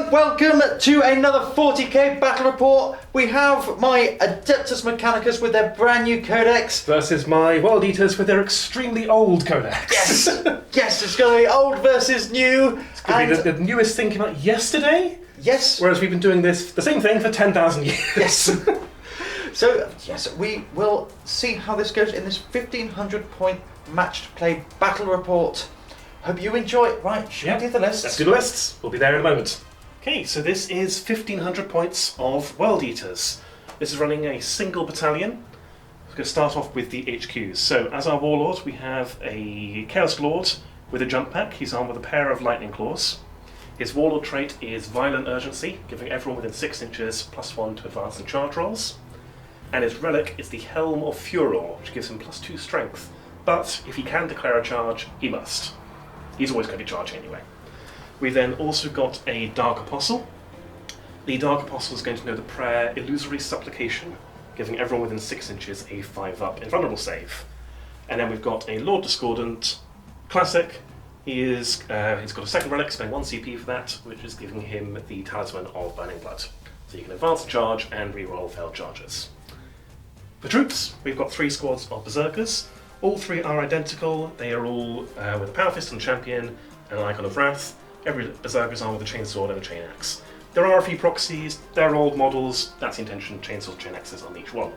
and welcome to another 40k battle report. We have my Adeptus Mechanicus with their brand new codex versus my World Eaters with their extremely old codex. Yes, yes, it's going to be old versus new. It's going to be the newest thing came out yesterday. Yes. Whereas we've been doing the same thing for 10,000 years. Yes. So, yes, we will see how this goes in this 1500 point matched play battle report. Hope you enjoy it. Right, should we do the lists? Let's do the lists. We'll be there in a moment. Okay, so this is 1500 points of World Eaters. This is running a single battalion. We're going to start off with the HQs. So, as our Warlord, we have a Chaos Lord with a jump pack. He's armed with a pair of Lightning Claws. His Warlord trait is Violent Urgency, giving everyone within 6 inches +1 to advance and charge rolls. And his Relic is the Helm of Furore, which gives him +2 strength. But if he can declare a charge, he must. He's always going to be charging anyway. We then also got a Dark Apostle. The Dark Apostle is going to know the prayer Illusory Supplication, giving everyone within 6 inches a 5-up invulnerable save. And then we've got a Lord Discordant Classic. He's got a second relic, spending 1 CP for that, which is giving him the Talisman of Burning Blood. So you can advance the charge and reroll failed charges. For troops, we've got 3 squads of Berzerkers. All 3 are identical. They are all with a Power Fist and Champion and an Icon of Wrath. Every Berzerker's armed with a Chainsword and a Chainaxe. There are a few proxies, they're old models, that's the intention, Chainsword and Chainaxes on each one.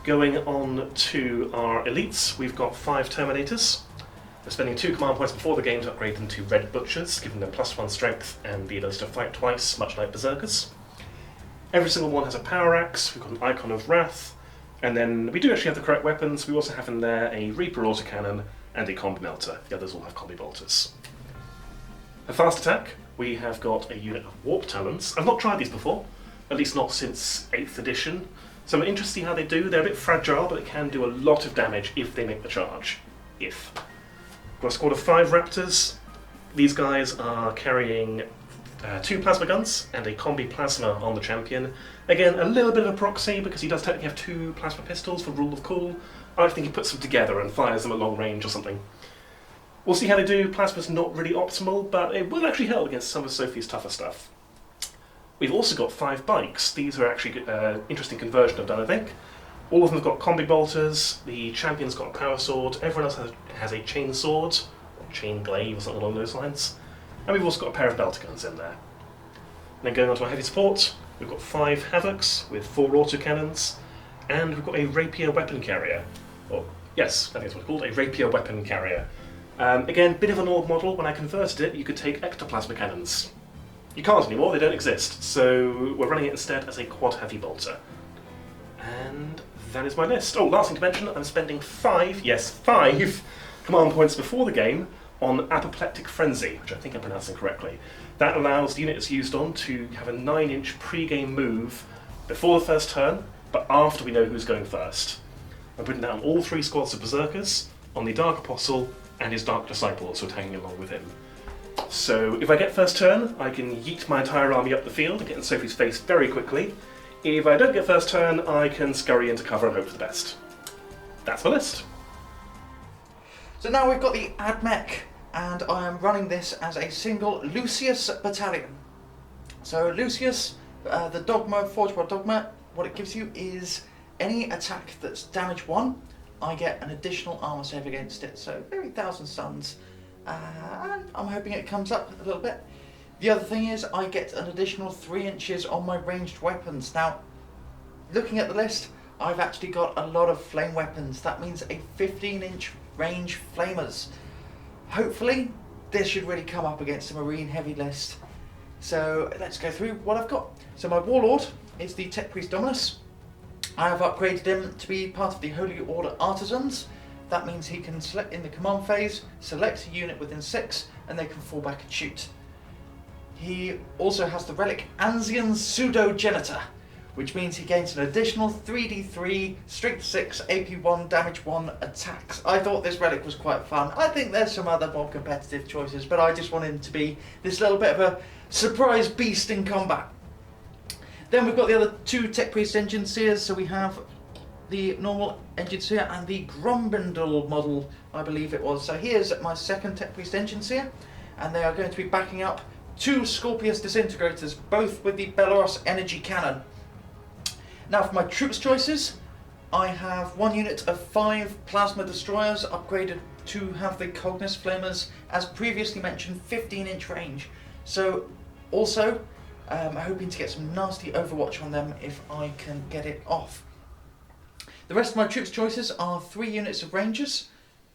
Going on to our elites, we've got 5 Terminators. We're spending 2 command points before the game to upgrade them to Red Butchers, giving them +1 strength and the ability to fight twice, much like Berzerkers. Every single one has a Power Axe, we've got an Icon of Wrath, and then we do actually have the correct weapons. We also have in there a Reaper autocannon and a Combi Melter. The others all have Combi Bolters. For fast attack, we have got a unit of Warp Talons. I've not tried these before, at least not since 8th edition. So I'm interested to see how they do. They're a bit fragile, but it can do a lot of damage if they make the charge. If. We've got a squad of 5 Raptors. These guys are carrying 2 plasma guns and a combi plasma on the champion. Again, a little bit of a proxy because he does technically have 2 plasma pistols for rule of cool. I think he puts them together and fires them at long range or something. We'll see how they do. Plasma's not really optimal, but it will actually help against some of Sophie's tougher stuff. We've also got 5 bikes. These are actually an interesting conversion I've done, I think. All of them have got combi bolters. The champion's got a power sword. Everyone else has a chain sword, or chain glaive or something along those lines. And we've also got a pair of belter guns in there. And then going on to our heavy support, we've got 5 Havocs with 4 autocannons, and we've got a rapier weapon carrier. Or, yes, I think that's what it's called, a rapier weapon carrier. Again, bit of an old model. When I converted it, you could take ectoplasma cannons. You can't anymore, they don't exist, so we're running it instead as a quad heavy bolter. And that is my list. Oh, last thing to mention, I'm spending 5 command points before the game on Apoplectic Frenzy, which I think I'm pronouncing correctly. That allows the unit it's used on to have a 9-inch pre-game move before the first turn, but after we know who's going first. I'm putting down all 3 squads of Berzerkers on the Dark Apostle and his Dark Disciple, also tagging along with him. So if I get first turn, I can yeet my entire army up the field and get in Sophie's face very quickly. If I don't get first turn, I can scurry into cover and hope for the best. That's my list. So now we've got the Admech, and I am running this as a single Lucius battalion. So Lucius, the Dogma, Forge by Dogma, what it gives you is any attack that's damage 1, I get an additional armor save against it, so very 1,000 stuns. And I'm hoping it comes up a little bit. The other thing is I get an additional 3 inches on my ranged weapons. Now, looking at the list, I've actually got a lot of flame weapons. That means a 15-inch range flamers. Hopefully, this should really come up against a marine heavy list. So let's go through what I've got. So my Warlord is the Tech Priest Dominus. I have upgraded him to be part of the Holy Order Artisans. That means he can select in the command phase, select a unit within 6, and they can fall back and shoot. He also has the relic Anzian Pseudogenitor, which means he gains an additional 3d3, strength 6, AP 1, damage 1 attacks. I thought this relic was quite fun. I think there's some other more competitive choices, but I just wanted him to be this little bit of a surprise beast in combat. Then we've got the other 2 Tech Priest Engine Seers, so we have the normal Engine Seer and the Grumbindle model, I believe it was. So here's my second Tech Priest Engine Seer, and they are going to be backing up 2 Scorpius disintegrators, both with the Belarus energy cannon. Now for my troops choices, I have 1 unit of 5 plasma destroyers upgraded to have the codex flamers, as previously mentioned, 15-inch range. So also hoping to get some nasty overwatch on them if I can get it off. The rest of my troops choices are 3 units of rangers,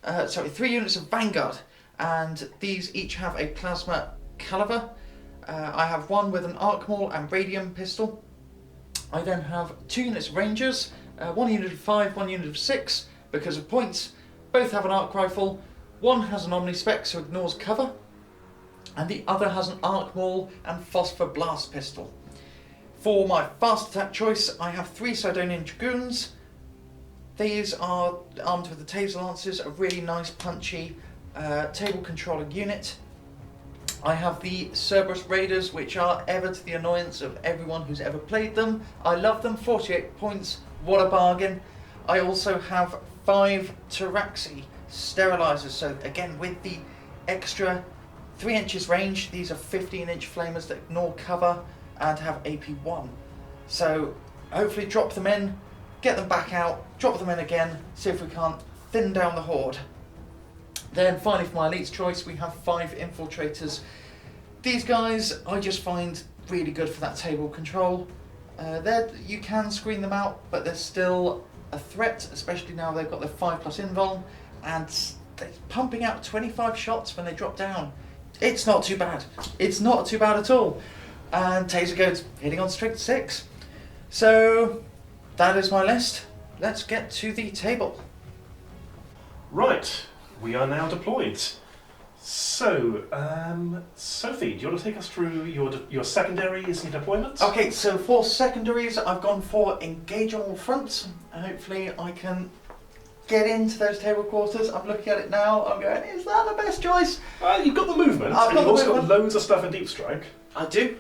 3 units of vanguard, and these each have a plasma caliber. I have 1 with an arc maul and radium pistol. I then have 2 units of rangers, 1 unit of 5, 1 unit of 6 because of points. Both have an arc rifle. 1 has an omnispec, so ignores cover, and the other has an arc maul and phosphor blast pistol. For my fast attack choice, I have 3 Sidonian dragoons. These are armed with the taser lances, a really nice punchy table controller unit. I have the Cerberus Raiders, which are ever to the annoyance of everyone who's ever played them. I love them, 48 points, what a bargain. I also have 5 Taraxi sterilizers, so again with the extra 3 inches range, these are 15-inch flamers that ignore cover and have AP1. So hopefully drop them in, get them back out, drop them in again, see if we can't thin down the horde. Then finally for my elite's choice, we have 5 infiltrators. These guys I just find really good for that table control. You can screen them out, but they're still a threat, especially now they've got their 5+ invuln, and they're pumping out 25 shots when they drop down. It's not too bad. It's not too bad at all. And taser goes hitting on strength 6. So that is my list. Let's get to the table. Right, we are now deployed. So, Sophie, do you want to take us through your secondaries and deployments? Okay, so for secondaries, I've gone for engage on all fronts. Hopefully I can get into those table quarters. I'm looking at it now, I'm going, is that the best choice? Well, you've got the movement, and you've also got loads of stuff in Deep Strike. I do.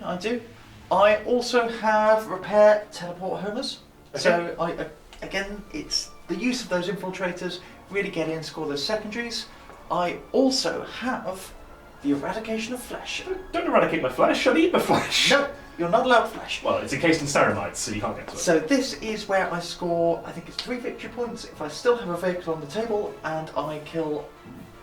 I also have repair teleport homers. Okay. So again, it's the use of those infiltrators, really get in, score those secondaries. I also have the eradication of flesh. Don't eradicate my flesh, I'll eat my flesh. No, you're not allowed flesh. Well, it's encased in ceramides, so you can't get to it. So this is where I score, I think it's 3 victory points if I still have a vehicle on the table and I kill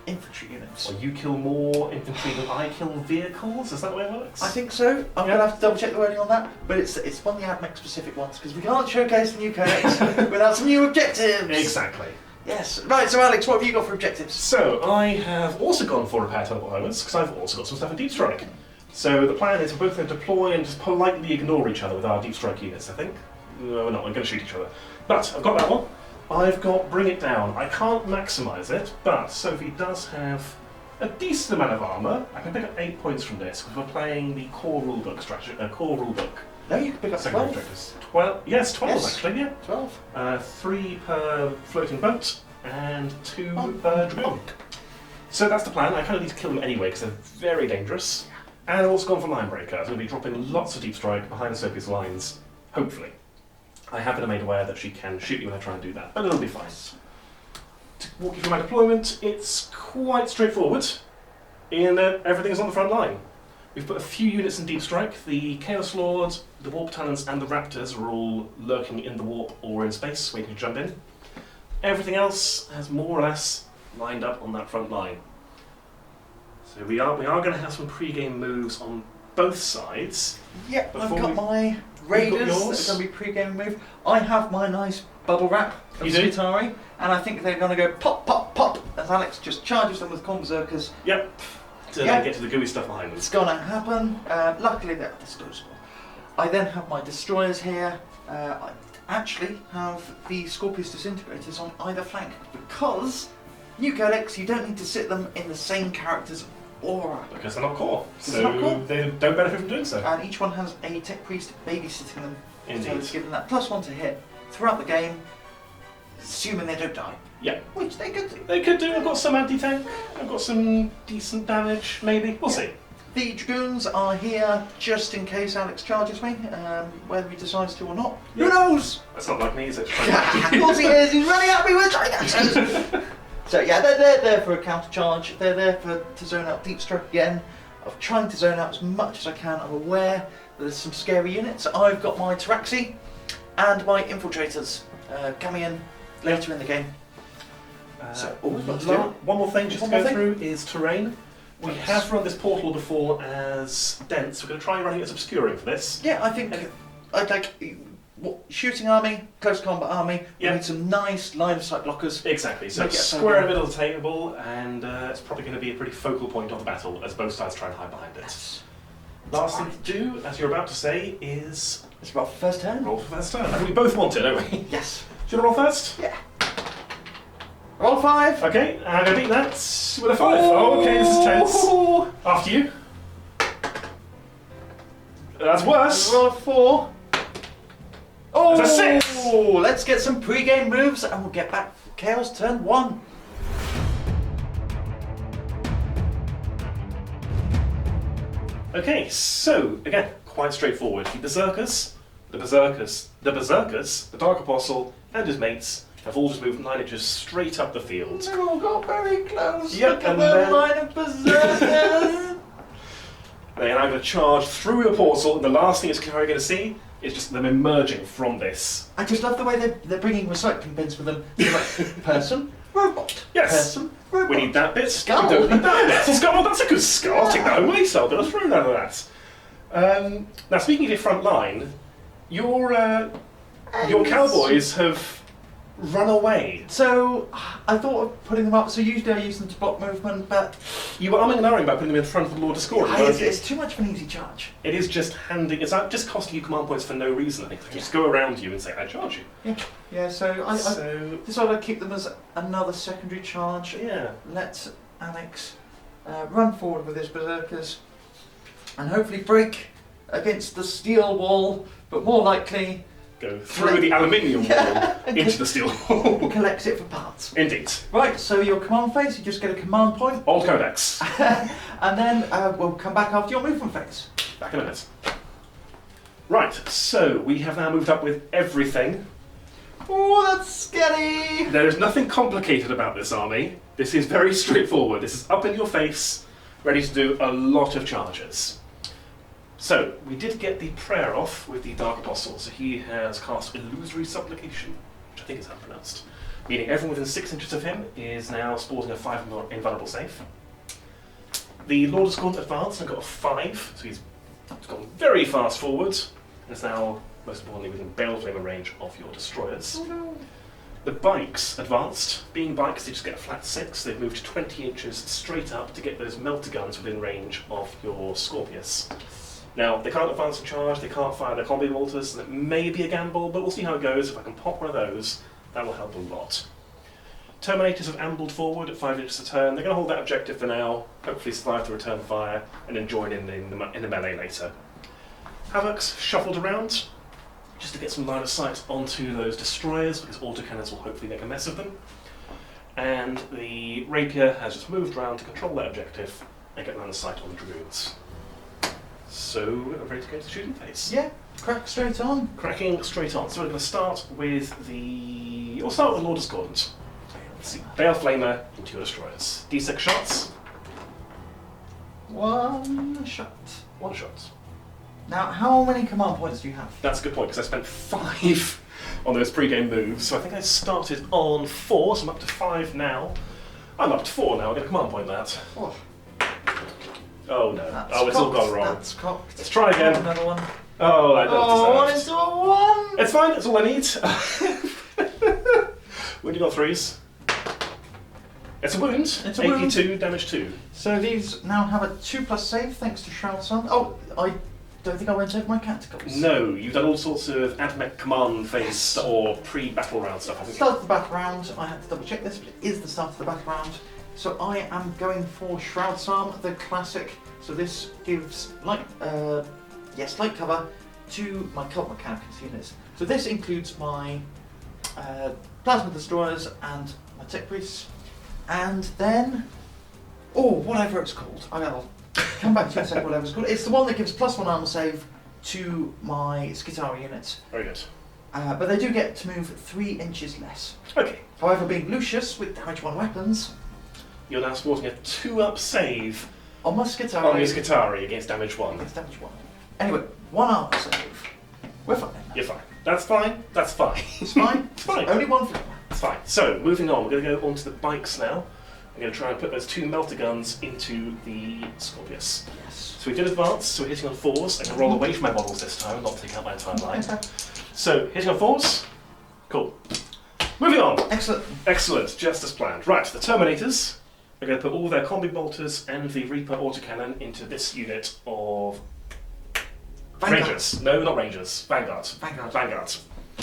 infantry units. Well, you kill more infantry than I kill vehicles, is that the way it works? I think so. I'm going to have to double check the wording on that, but it's one of the Admech specific ones, because we can't showcase the new codex without some new objectives. Exactly. Yes. Right, so Alex, what have you got for objectives? So, I have also gone for repair teleport moments, because I've also got some stuff in Deep Strike. So the plan is we're both going to deploy and just politely ignore each other with our Deep Strike units, I think. No, we're not, we're going to shoot each other. But, I've got that one. I've got Bring It Down. I can't maximise it, but Sophie does have a decent amount of armour. I can pick up 8 points from this, because we're playing the core rulebook strategy, core rulebook. No, you can pick up 12. Objectives. 12? Yes, 12 Yes. actually, yeah. 12. 3 per floating boat, and 2 per dragoon. So that's the plan. I kind of need to kill them anyway, because they're very dangerous. And I've also gone for Line Breaker. I'm going to be dropping lots of Deep Strike behind Sophie's lines, hopefully. I have been made aware that she can shoot you when I try and do that, but it'll be fine. To walk you through my deployment, it's quite straightforward, in that everything's on the front line. We've put a few units in Deep Strike. The Chaos Lord, the Warp Battalions and the Raptors are all lurking in the warp or in space, waiting to jump in. Everything else has more or less lined up on that front line. So we are going to have some pre-game moves on both sides. Yep, I've Before got my Raiders that are going to be pre-game move. I have my nice bubble wrap of Scutari, and I think they're going to go pop, pop, pop as Alex just charges them with Khorne Berzerkers. Yep. To then get to the gooey stuff behind them. It's going to happen. Luckily they're disposable. I then have my destroyers here. I actually have the Scorpius disintegrators on either flank because new codex, you don't need to sit them in the same character's aura. Because they're not core. So not core. they don't benefit from doing so. And each one has a tech priest babysitting them. Indeed. So it's given that +1 to hit throughout the game, assuming they don't die. Yeah. Which they could do. They could do. I've got some anti-tank. I've got some decent damage, maybe. We'll see. The Dragoons are here just in case Alex charges me, whether he decides to or not. Yeah. Who knows? That's not like me, is it? Of course he is. He's running at me with Chainsword. So yeah, they're there for a counter charge. They're there to zone out Deep Strike again. of trying to zone out as much as I can. I'm aware that there's some scary units. I've got my Taraxi and my Infiltrators coming in later in the game. One more thing just to go through is terrain. We have run this portal before as dense. We're going to try running it as obscuring for this. Yeah, I think I'd like shooting army, close combat army. We need some nice line of sight blockers. Exactly. So square in the middle of the table, and it's probably going to be a pretty focal point of the battle as both sides try and hide behind it. Yes. Last thing to do, as you're about to say, is it's about first turn. Roll for first turn. I think we both want it, don't we? Yes. Do you want to roll first? Yeah. Roll 5. Okay, I'm going to beat that with a 5. Oh, okay, this is tense. After you. That's worse. Roll 4. Oh, that's a 6. Let's get some pre-game moves and we'll get back for Chaos turn 1. Okay, so again, quite straightforward. The Berzerkers, the Dark Apostle, and his mates have all just moved 9 inches straight up the field. They all got very close. Yep, Look at the line of Berzerkers. They are now going to charge through the portal, and the last thing it's going to see is just them emerging from this. I just love the way they're bringing recycling bins with them. They're like, person, robot. Yes. Person, robot. We need that bit. Skull. We don't need that bit. Skull. That's a good skull. I'll take that away, so I'll throw none of that. Now, speaking of your front line, your cowboys have run away. So I thought of putting them up. So usually I use them to block movement, but you were umming and ahhing about putting them in front of the Lord of Scoring. it's too much of an easy charge. It is just handing. It's just costing you command points for no reason. I think they just go around you and say, "I charge you." Yeah. So I decided I'd keep them as another secondary charge. Yeah. Let Annex run forward with his Berzerkers and hopefully break against the steel wall, but more likely go through the aluminium wall into the steel wall. Collect it for parts. Indeed. Right, so your command phase, you just get a command point. Old codex. And then we'll come back after your movement phase. Back in a minute. Right, so we have now moved up with everything. Oh, that's scary! There is nothing complicated about this army. This is very straightforward. This is up in your face, ready to do a lot of charges. So, we did get the prayer off with the Dark Apostle, so he has cast Illusory Supplication, which I think is how pronounced, meaning everyone within 6 inches of him is now sporting a 5 invulnerable save. The Lord of Scorn advanced and got a 5, so he's gone very fast forward, and is now, most importantly, within Baleflamer range of your destroyers. Oh no. The bikes advanced. Being bikes, they just get a flat 6. They've moved 20 inches straight up to get those melter guns within range of your Scorpius. Now, they can't advance and charge, they can't fire their combi mortars, so that may be a gamble, but we'll see how it goes. If I can pop one of those, that will help a lot. Terminators have ambled forward at 5 inches a turn. They're going to hold that objective for now, hopefully survive the return fire, and then join in the melee later. Havocs shuffled around, just to get some line of sight onto those destroyers, because autocannons will hopefully make a mess of them. And the Rapier has just moved around to control that objective and get line of sight on the Dragoons. So, I'm ready to go to the shooting phase. Yeah, crack straight on. Cracking straight on. So we're going to start with we'll start with the Lord of Discordant. Let's see. Bale Flamer into your destroyers. D6 shots. 1 shot. 1 shot. Now, how many command points do you have? That's a good point, because I spent 5 on those pre-game moves. So I think I started on 4, so I'm up to 5 now. I'm up to 4 now, I'll get a command point that. Oh. Oh no. That's it's all gone wrong. That's cocked. Let's try again. Another one. Oh, I don't deserve it. 1 into a 1! It's fine, it's all I need. When you got 3s? It's a wound. It's a wound. 82, damage 2. So these now have a 2+ save thanks to Shroud Sun. Oh, I don't think I went over my catacomb. No, you've done all sorts of Admech command phase or pre-battle round stuff. Start of the battle round, I had to double check this, but it is the start of the battle round. So I am going for Shroud Psalm, the classic. So this gives light cover to my cult mechanicus units. So this includes my plasma destroyers and my tech priests, and then whatever it's called. I'll come back to you in a second. Whatever it's called. It's the one that gives +1 armor save to my Skitari units. Very good. But they do get to move 3 inches less. Okay. However, being Lucius with damage 1 weapons. You're now sporting a 2-up save On my Skitari. On your Skitari against damage 1. Against damage 1. Anyway, 1 armor save. We're fine. You're fine. That's fine. That's fine. It's fine. It's fine. Only 1 flavor. It's fine. So, moving on, we're going to go onto the bikes now. I'm going to try and put those 2 melter guns into the Scorpius. Yes. So we did advance, so we're hitting on 4s. I can roll away from my models this time, not take out my entire line. So, hitting on 4s. Cool. Moving on. Excellent. Excellent, just as planned. Right, the Terminators are going to put all their combi bolters and the Reaper autocannon into this unit of Vanguard. Rangers. No, not Rangers. Vanguard. Vanguard.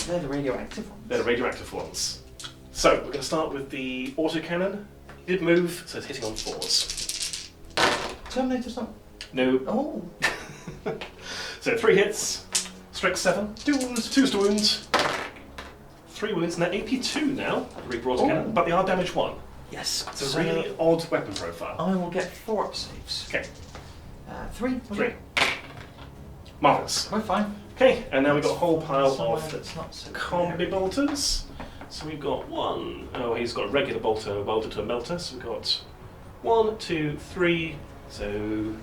They're the radioactive ones. They're the radioactive ones. So, we're going to start with the autocannon. It did move, so it's hitting on 4s. Terminator's not. No. Oh. So 3 hits, strike 7, 2 wounds, 2 to wounds, 3 wounds, and they're AP 2 now, Reaper autocannon, but they are damage 1. Yes. It's a really odd weapon profile. I will get 4 up saves. Okay. 3. 3. Marvellous. We're fine. Okay, and now we've got a whole pile Somewhere of that's not so combi bolters. So we've got 1, oh, he's got a regular bolter welded to a melter, so we've got 1, 2, 3, so...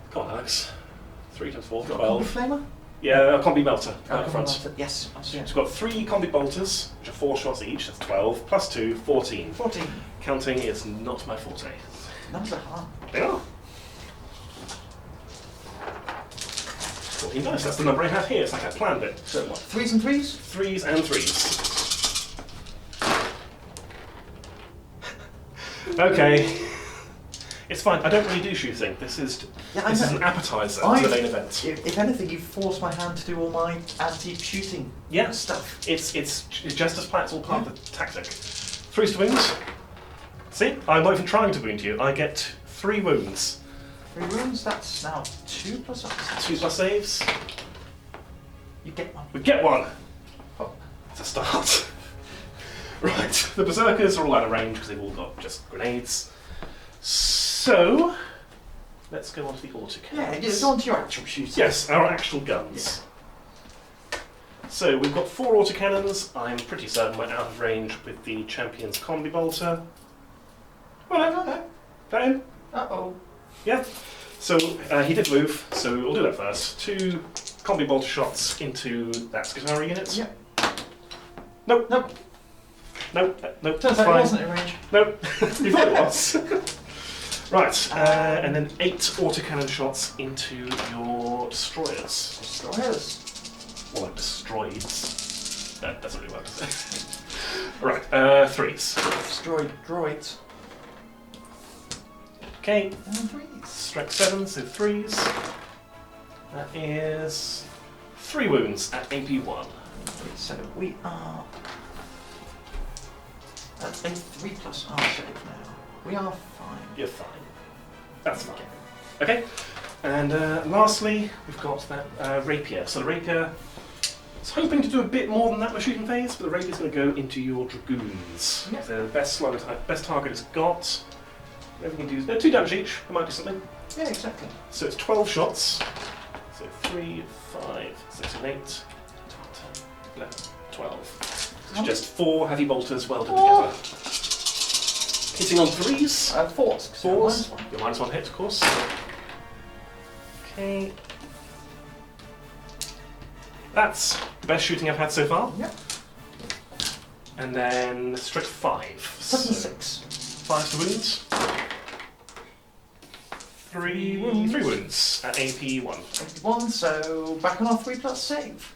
Come on, Alex. 3 times 4, Got a 12. combi flamer? Yeah, a combi melter Oh, out combi front. melter. Yes. So we've got 3 combi bolters, which are 4 shots each, that's 12, plus 2, 14. 14. Counting is not my forte. Numbers are hard. They are. 14 dice, that's the number I have here, it's like I planned it. So what? 3s and 3s? 3s and 3s. Okay. It's fine, I don't really do shooting. This is an appetizer to the main event. If anything, you've forced my hand to do all my anti-shooting stuff. It's just as planned, it's all part of the tactic. 3s to wounds. See, I'm not even trying to wound you. I get 3 wounds. 3 wounds, that's now 2 plus up. 2 plus saves. You get 1. We get 1. Oh. It's a start. Right, the Berzerkers are all out of range because they've all got just grenades. So, let's go on to the autocannons. Yeah, it's on to your actual shooting. Yes, our actual guns. Yeah. So, we've got 4 autocannons. I'm pretty certain we're out of range with the Champion's combi bolter. Whatever. That in? Uh-oh. Yeah. So, he did move, so we'll do that first. 2 combi bolter shots into that Skitari unit. Yep. Nope. Nope. Nope. Nope. Turns That's out fine. it wasn't in range. Nope. You thought it was. Right, and then 8 autocannon shots into your destroyers. Destroyers. More like destroyeds. That doesn't really work, does it? Right, 3s. Destroyed droids. Okay, And 3s. strike 7, so 3s. That is 3 wounds at AP 1. So we are... That's a 3 plus R save now. We are fine. You're fine. That's fine. Okay, and lastly, we've got that rapier. So the rapier is hoping to do a bit more than that in the shooting phase, but the rapier's going to go into your dragoons. Yep. So the best target it's got. Whatever we can do, 2 damage each. It might do something. Yeah, exactly. So it's 12 shots. So 3, 5, 6, and 8, 10, 11, 12. It's just 4 heavy bolters welded together. Hitting on 3s. 4s. 4s. Your -1 hit, of course. Okay. That's the best shooting I've had so far. Yep. And then strike 5. 7 and 6. 5 to wounds. 3 wounds at AP 1. 1, so back on our 3 plus save.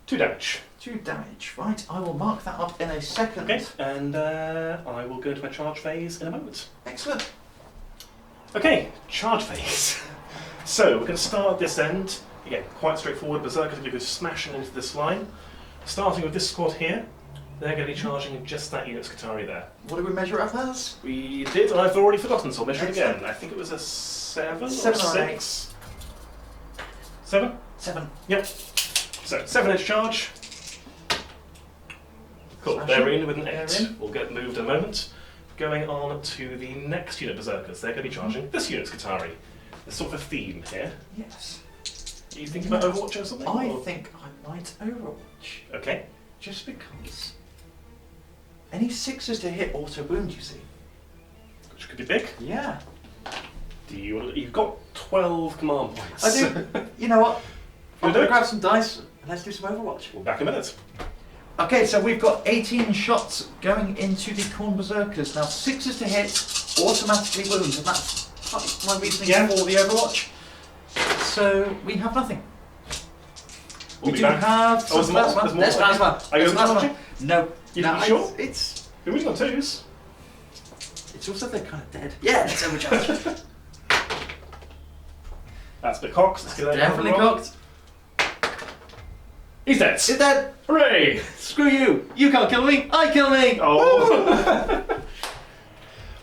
2 damage. 2 damage. Right, I will mark that up in a second. Okay, and I will go into my charge phase in a moment. Excellent. Okay, charge phase. So we're going to start at this end. Again, quite straightforward. Berzerkers are going to go smashing into this line. Starting with this squad here, they're going to be charging just that unit Skitari there. What did we measure up as? We did, I've already forgotten, so I'll measure it Excellent. again. I think it was a 7 or 7 or 6. 7? 7. Yep. So, 7-inch charge. Cool, Smashing. they're in with an They're 8. in. We'll get moved in a moment. Going on to the next unit Berzerkers. They're going to be charging this unit Skitari. There's sort of a theme here. Yes. Are you thinking about Overwatch or something? I or? think I might Overwatch. Okay. Just because. Any 6s to hit auto wound, you see. Which could be big. Yeah. You've got 12 command points. I do. You know what? I'm do going it? to grab some dice and let's do some Overwatch. We'll back in a minute. Okay, so we've got 18 shots going into the Khorne Berzerkers. Now, 6s to hit automatically wounds, and that's part of my reasoning for the Overwatch. So we have nothing. We'll we be do back. have Oh, some there's plasma. more. There's plasma. Are you There's plasma. overcharging? No. You No, sure? It's You're really on 2s. also they're kind of dead. Yeah, it's overcharged. That's a bit cocked. Let's get that Definitely roll. cocked. He's dead. It's dead. Hooray! Screw you. You can't kill me. I kill me. Oh.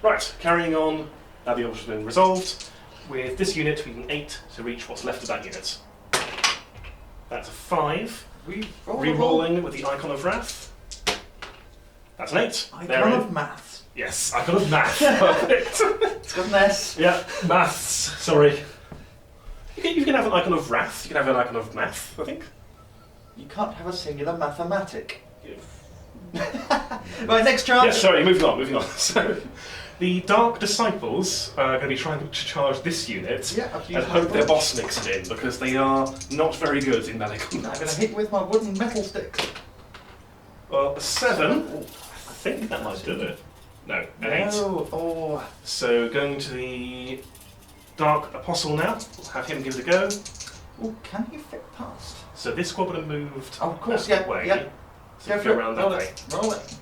Right, carrying on. Now the option has been resolved. With this unit, we need 8 to reach what's left of that unit. That's a 5. Re-rolling with the Icon of Wrath. That's an 8. Icon of maths. Yes, Icon of Math. Perfect. It's got an S. Yeah, maths. Sorry. You can have an Icon of Wrath. You can have an Icon of Math, I think. You can't have a singular mathematic. Right, next charge. Yes, sorry, moving on. So, the Dark Disciples are going to be trying to charge this unit and hope their boss makes it in, because they are not very good in melee combat. I'm going to hit with my wooden metal stick. Well, a 7, I think that might do it. No, an 8. Oh. So, going to the Dark Apostle now. We'll have him give it a go. Oh, can he fit past? So this squad would have moved Oh, of course, that yeah. way. Yeah. So go around that Roll way. it. Roll it.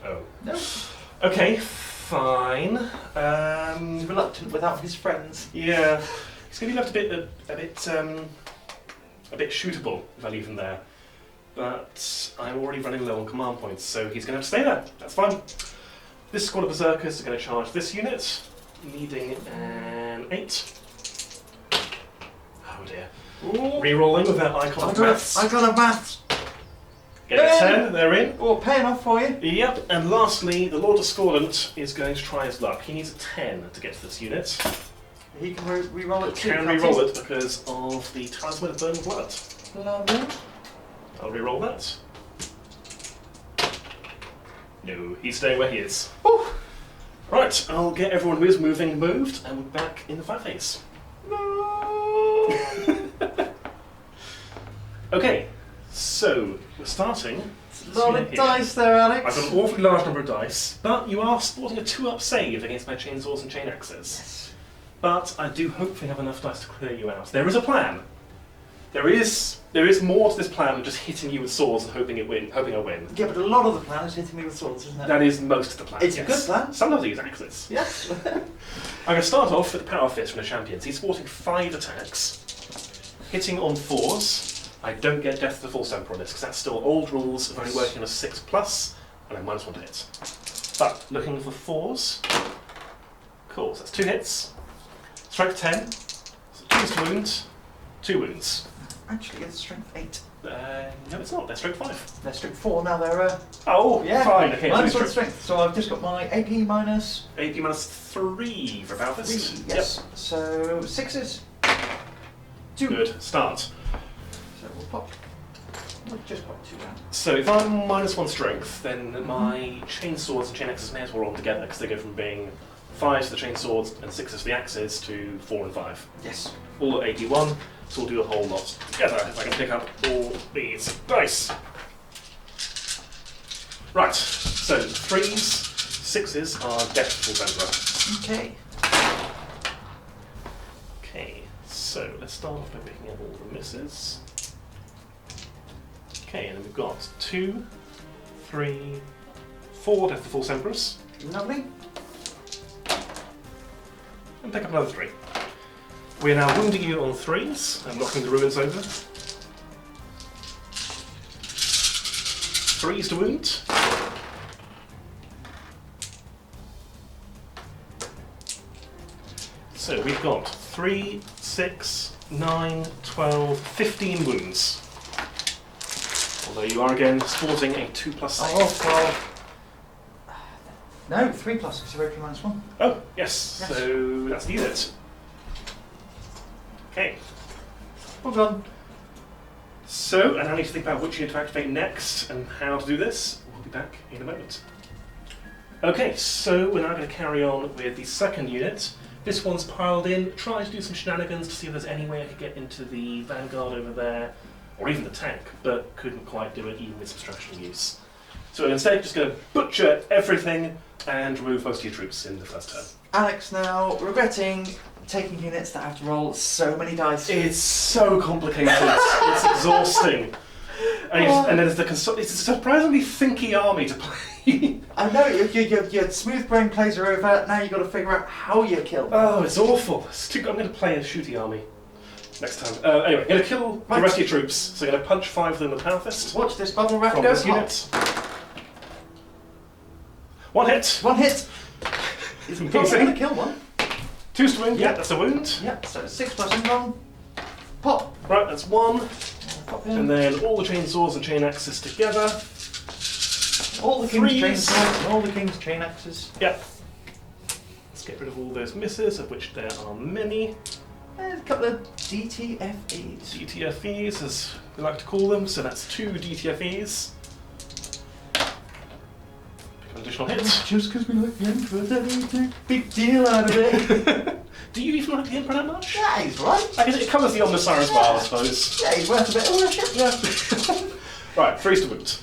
Oh. No. Okay, fine. He's reluctant without his friends. Yeah, he's going to be left a bit shootable if I leave him there. But I'm already running low on command points, so he's going to have to stay there. That's fine. This squad of Berzerkers are going to charge this unit, needing an 8. Oh dear. Re-rolling with that Icon of Maths. Icon of maths. Get a 10, they're in. Oh, paying off for you. Yep, and lastly, the Lord Discordant is going to try his luck. He needs a 10 to get to this unit. He can re-roll it too. Can re-roll it because of the Talisman of Burning Blood. Lovely. I'll re-roll that. No, he's staying where he is. Whew. Right, I'll get everyone who is moving moved, and we're back in the fight phase. No. Okay, so we're starting. A lot of dice there, Alex. I've got an awfully large number of dice, but you are sporting a 2-up save against my Chainswords and Chainaxes. Yes. But I do hopefully have enough dice to clear you out. There is a plan. There is more to this plan than just hitting you with swords and hoping I win. Yeah, but a lot of the plan is hitting me with swords, isn't it? That is most of the plan. It's yes. a good plan. Sometimes I use axes. Yes. I'm going to start off with the Power Fist from the Champions. He's sporting 5 attacks. Hitting on 4s. I don't get Death to the Full Semper on this because that's still old rules of only working on a 6+, and I'm -1 to hit. But looking for 4s. Cool, so that's 2 hits. Strength 10. So 2 to wound. 2 wounds. Actually, it's strength 8. No, it's not. They're strength 5. They're strength 4 now. They're Oh, yeah. fine. Okay, Minus so 1 strength. So I've just got my AP minus AP -3 for Power Fist. 3. Yes. So 6s. 2. Good. Start. So we'll pop. We'll just pop 2 down. So if I'm -1 strength, then my Chainswords and Chainaxes may as well roll together because they go from being 5s to the Chainswords and 6s to the axes to 4 and 5. Yes. All at 81, so we'll do a whole lot together if I can pick up all these dice. Right, so 3s, 6s are Death to the Full Semper. Okay. Okay, so let's start off by picking up all the misses. Okay, and then we've got 2, 3, 4 Death to Full Semperus, Lovely. and pick up another 3. We are now wounding you on 3s and knocking the ruins over. 3s to wound. So we've got 3, 6, 9, 12, 15 wounds. Although you are again sporting a 2+ save. Oh, 12. No, 3+ because you're AP -1. Oh, yes. So that's the unit. Okay. Well done. So, and I need to think about which unit to activate next and how to do this. We'll be back in a moment. Okay, so we're now going to carry on with the second unit. This one's piled in, trying to do some shenanigans to see if there's any way I could get into the vanguard over there, or even the tank, but couldn't quite do it even with some strategical use. So instead, just going to butcher everything and remove most of your troops in the first turn. Alex now regretting taking units that have to roll so many dice. It's so complicated. It's exhausting. And there's it's a surprisingly thinky army to play. I know, your smooth brain plays are over, now you've got to figure out how you kill. Oh, it's awful. I'm going to play a shooty army next time. Anyway, I'm going to kill the rest of your troops. So I'm going to punch 5 of them with Power Fist. Watch this bubble wrap From go this unit. 1 hit. 1 hit. It's probably going to kill one. 2 to wound. Yeah, that's a wound. Yep, so 6 plus income. Pop. Right, that's 1. Pop in. And then all the chainsaws and chain axes together. All the king's 3s. chainsaws and all the king's chain axes. Yep. Let's get rid of all those misses, of which there are many. And a couple of DTFEs. DTFEs, as we like to call them. So that's 2 DTFEs. Pick an additional hit. Just because we like the Emperor, don't need to make a big deal out of it. Do you even like the Emperor that much? Yeah, he's right. I guess it covers the Omnissiah as well, I suppose. Yeah, he's worth a bit of worship. Yeah. Right, 3s to wound.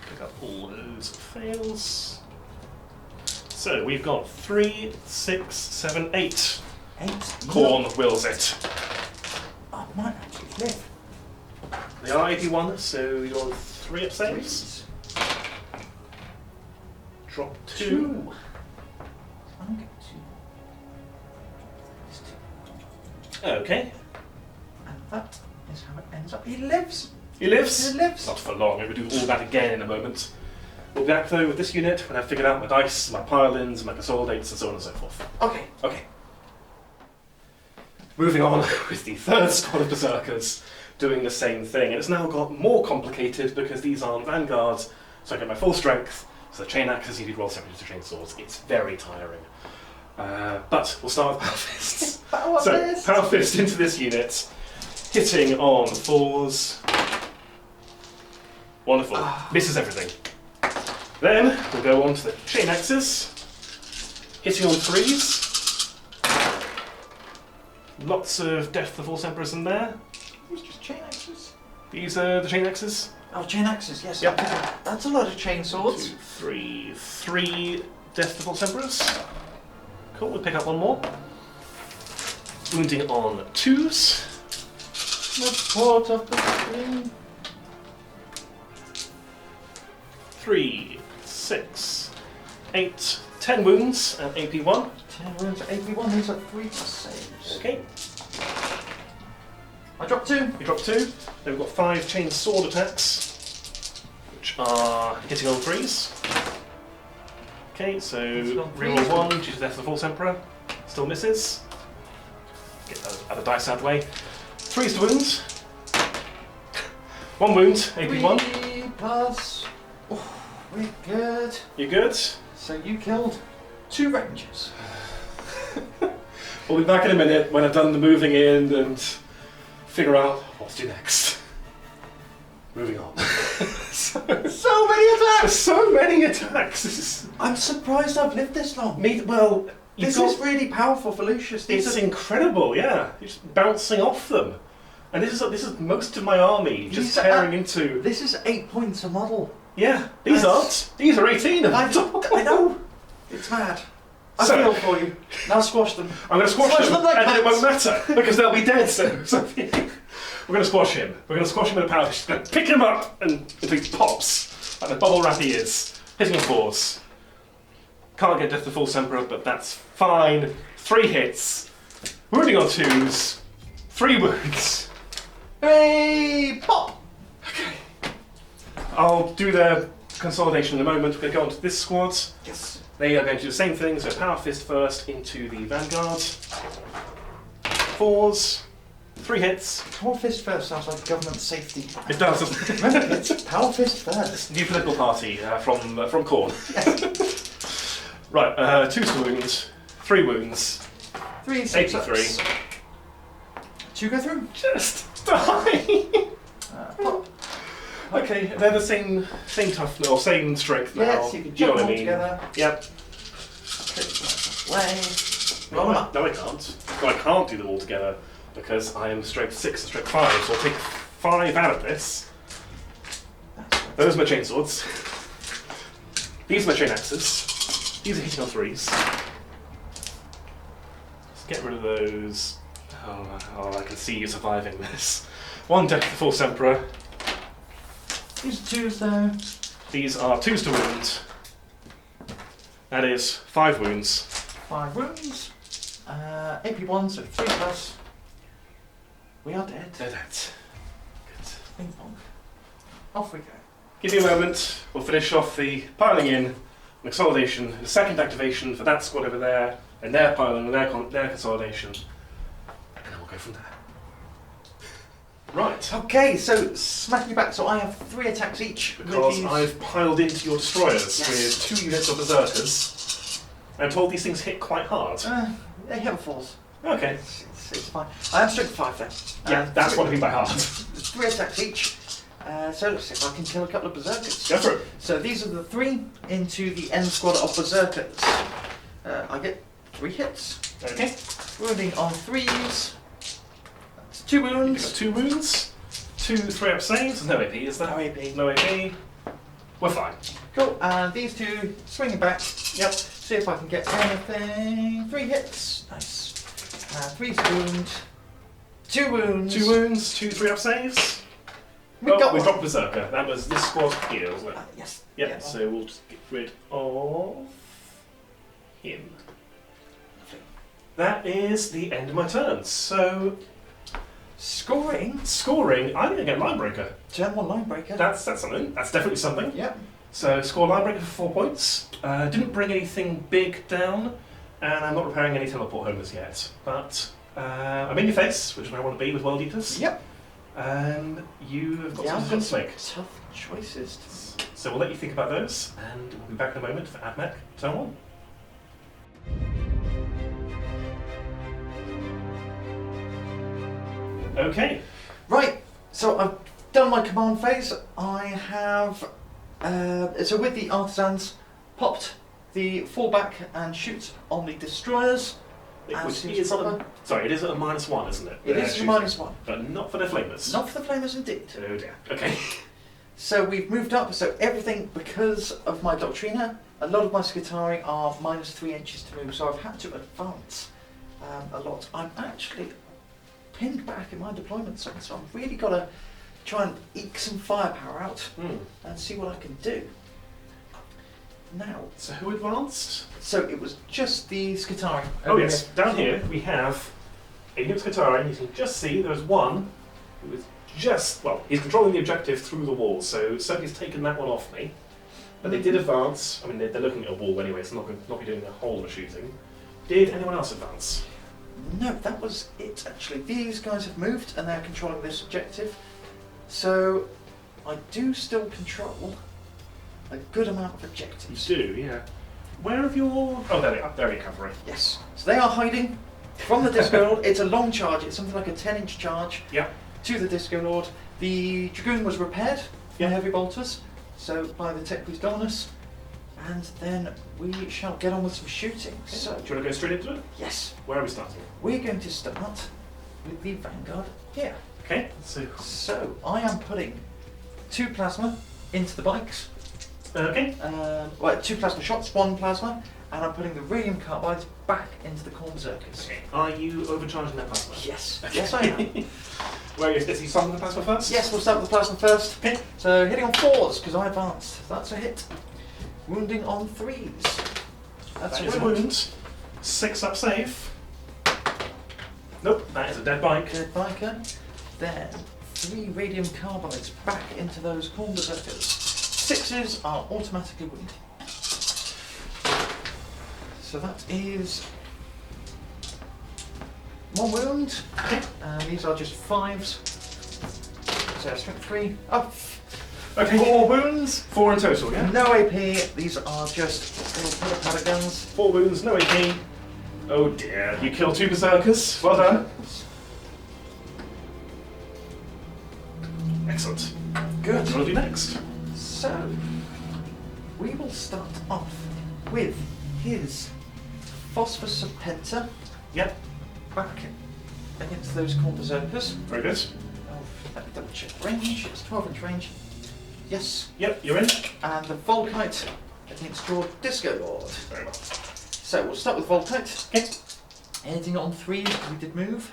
Pick up all those fails. So we've got 3, 6, 7, 8. 8. Khorne wills it. I might actually live. They are 81, so you're on 3 up saves. Drop 2. I'll get 2. Okay. And that is how it ends up. He lives. He lives? He lives. Not for long, we'll do all that again in a moment. We'll be back though with this unit when I've figured out my dice, my pile-ins, my consolidates, and so on and so forth. Okay. Okay. Moving on with the third squad of Berzerkers, doing the same thing. And it's now got more complicated because these aren't vanguards, so I get my full strength, so the chain axes need to roll separately to chain swords. It's very tiring. But we'll start with Power Fists. Power Fist into this unit, hitting on 4s. Wonderful. Misses everything. Then we'll go on to the chain axes, hitting on 3s. Lots of Death to the False Emperors in there. It's just chain axes. These are the chain axes. Oh, chain axes, yes. Yep. That's a lot of chain 2, swords. 3, 3 Death to the False Emperors. Cool, we'll pick up 1 more. Wounding on 2s. Report of the screen. 3, 6, 8, 10 wounds and AP 1. 10 wounds, AP1, these are 3 saves. Okay, I dropped 2. we drop 2. Then we've got 5 chain sword attacks, which are hitting on 3s. Okay, so reroll 1 due to Death of the False Emperor. Still misses. Get those other dice out of the way. 3s to wound. 1 wound, AP1. 3 plus. Oh, we're good. You good? So you killed 2 rangers. We'll be back in a minute when I've done the moving in and figure out what to do next. Moving on. So many attacks! So many attacks! This is... I'm surprised I've lived this long. Well, This is really powerful for Lucius. It's incredible, yeah. You're just bouncing off them. And this is most of my army just tearing into... This is 8 points a model. Yeah, these aren't. These are 18 of them. I know. It's mad. I feel for you. Now squash them. I'm going to squash them, like and then it won't cats. matter, because they'll be dead soon. So we're going to squash him. We're going to squash him with a power fist. Just going to pick him up and until he pops, like the bubble wrap he is. Hitting on 4s. Can't get Death to the False Emperor, but that's fine. 3 hits. Wounding on 2s. 3 wounds. Hey, pop! Okay. I'll do their consolidation in a moment. We're going to go on to this squad. Yes. They are going to do the same thing, so Power Fist first into the Vanguard. 4s, 3 hits. Power Fist first sounds like government safety. It does, doesn't it? Remember, it's Power Fist first. New political party from Khorne. Yes. Right, 2 wounds, 3 wounds. 3 83. 2 go through. Just die! Pop. Okay, they're the same toughness or same strength now. Yes, you can know jump what I them all mean? together. Yep. Roll them up. No, I can't. No, I can't do them all together because I am strength 6 and strength 5, so I'll take 5 out of this. Those are my chainswords. These are my chainaxes. These are hitting on 3s. Let's get rid of those. Oh, I can see you surviving this. 1 death to the Force Emperor. These are 2s though. These are 2s to wound. That is 5 wounds. 5 wounds. AP1, so 3 plus. We are dead. They're dead. Good. Bing bong. Off we go. Give me a moment. We'll finish off the piling in, consolidation, the second activation for that squad over there, and their piling and their consolidation. And then we'll go from there. Right. Okay, so smack you back. So I have 3 attacks each. with Because these. I've piled into your destroyers Yes. with 2 units of Berzerkers. I'm told these things hit quite hard. They hit falls. Okay. It's fine. I am strength 5 then. Yeah, that's what I mean by hard. 3 attacks each. So let's see if I can kill a couple of Berzerkers. Go for it. So these are the 3 into the end squad of Berzerkers. I get 3 hits. Okay. Wounding on 3s. That's 2 You've got wounds. 2 wounds, 2 3-up saves. No AP, is there? No AP. No AP. We're fine. Cool. And these 2 swinging back. Yep. See if I can get anything. 3 hits. Nice. 3 wound. 2 wounds. 2 wounds, 2 3-up saves. We got we one. dropped Berzerker. That was this squad here, wasn't it? Yes. Yep, Yeah. so we'll just get rid of him. That is the end of my turn. So, Scoring. scoring, I think I get Linebreaker. Turn 1 line breaker. That's something. That's definitely something. Yep. So, score Linebreaker for 4 points. Didn't bring anything big down, and I'm not repairing any teleport homers yet. But I'm in your face, which is where I want to be with World Eaters. Yep. And you have got Yeah, some I've decisions got to make. tough choices. So we'll let you think about those, and we'll be back in a moment for Admech, turn 1. Okay. Right, so I've done my command phase. I have, so with the artisans, popped the fallback and shoot on the destroyers. As Which seems is proper. sorry, it is at a -1, isn't it? It is Shooting. -1. But not for the flamers. Not for the flamers indeed. Oh dear. Okay. So we've moved up, so everything, because of my Doctrina, a lot of my Skitarii are -3 inches to move, so I've had to advance a lot. I'm actually pinned back in my deployment zone, so I've really got to try and eke some firepower out and see what I can do. Now, So who advanced? so it was just the Skitarii. Oh yes, down here we have a unit Skatari. You can just see there's one who is just, well, he's controlling the objective through the wall, so Sophie's taken that one off me. But they did advance. I mean, they're looking at a wall anyway, so not be doing a whole lot of shooting. Did anyone else advance? No, that was it actually. These guys have moved and they're controlling this objective. So I do still control a good amount of objectives. You do, yeah. Where have your... Oh, there they are. They're recovering. Yes. So they are hiding from the Disco Lord. It's a long charge. It's something like a 10-inch charge Yep. to the Disco Lord. The Dragoon was repaired by Yeah. heavy bolters, so by the Techno-virus Dominus. And then we shall get on with some shooting. So, Do you want to go straight into it? yes, Where are we starting? we're going to start with the Vanguard here. Okay, so... So, I am putting 2 plasma into the bikes. Okay. Well, 2 plasma shots, 1 plasma, and I'm putting the radium carbides back into the Khorne Berzerkers. Okay. Are you overcharging that plasma? Yes, yes I am. Where is he starting with the plasma first? Yes, we'll start with the plasma first. Okay. So, hitting on 4s, because I advanced. That's a hit. Wounding on 3s. That's That a is a wound. wound. 6-up save. Nope, that is a dead bike. Dead biker. Then 3 radium carbides back into those Khorne Berzerkers. 6s are automatically wounded. So that is 1 wound. Okay. And these are just 5s. So strength 3. Oh, Okay. 4 wounds. 4 in total, yeah? No AP. These are just little powder powder guns. 4 wounds, no AP. Oh dear, you killed 2 Berzerkers. Well done. Excellent. Good. What do you want to do next? So, we will start off with his Phosphorus Serpenter Yep. back against those Khorne Beserkers. Very good. Oh, let me double check range. It's 12-inch range. Yes. Yep, you're in. And the Volkite against your Disco Lord. Very well. So we'll start with Volkite. Okay. Anything on 3, we did move.